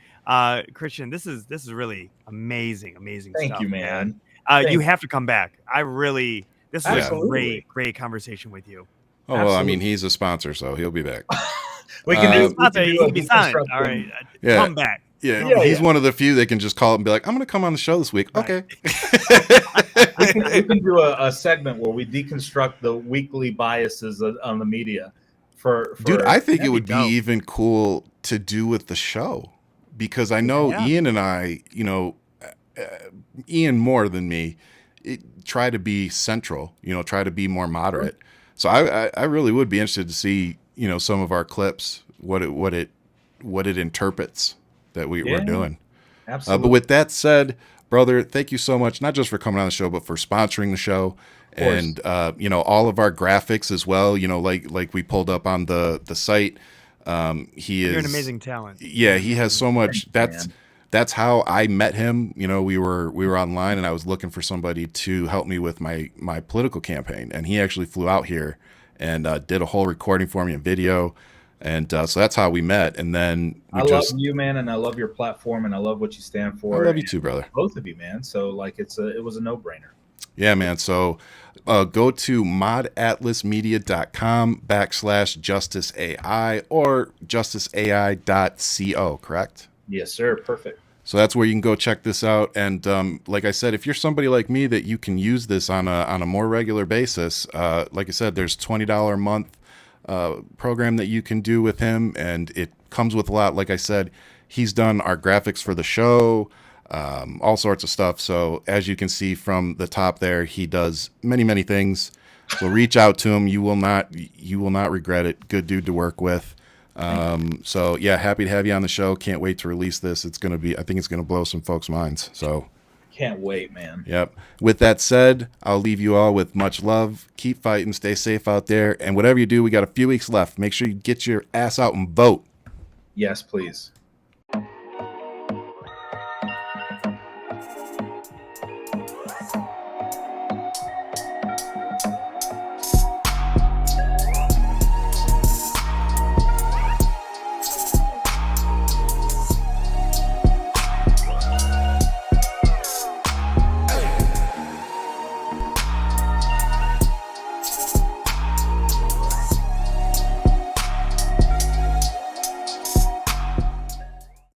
Christian, this is really amazing thank stuff, you, man. You have to come back. This was a Absolutely. great conversation with you. Oh, well, I Absolutely. mean, he's a sponsor, so he'll be back. We can do. Sponsor, he can be signed. All right, Yeah. come back. Yeah, he's one of the few that can just call up and be like, I'm going to come on the show this week. Right. Okay. We can do a segment where we deconstruct the weekly biases on the media. Dude, I think it That'd would be be dope. even cool to do with the show, because I know Yeah. Ian and I, Ian more than me, try to be central, try to be more moderate. So I really would be interested to see, some of our clips, what it interprets that we're doing. Absolutely. But with that said, brother, thank you so much, not just for coming on the show, but for sponsoring the show. And all of our graphics as well, like we pulled up on the site. You're an amazing talent. Yeah, he has so much. Thanks, That's how I met him. We were online, and I was looking for somebody to help me with my political campaign, and he actually flew out here and did a whole recording for me and video. And so that's how we met. And then I love you, man, and I love your platform, and I love what you stand for. I love you too, brother. Both of you, man. So like it was a no-brainer. Yeah, man. So go to modatlasmedia.com/justiceai or justiceai.co, correct? Yes, sir. Perfect. So that's where you can go check this out. And like I said, if you're somebody like me that you can use this on a more regular basis, like I said, there's $20 a month program that you can do with him, and it comes with a lot. Like I said, he's done our graphics for the show, all sorts of stuff. So as you can see from the top there, he does many things. So reach out to him. You will not regret it. Good dude to work with. So yeah, happy to have you on the show. Can't wait to release this. I think it's going to blow some folks' minds. So Can't wait, man. yep. With that said, I'll leave you all with much love. Keep fighting, stay safe out there. And whatever you do, we got a few weeks left. Make sure you get your ass out and vote. Yes, please.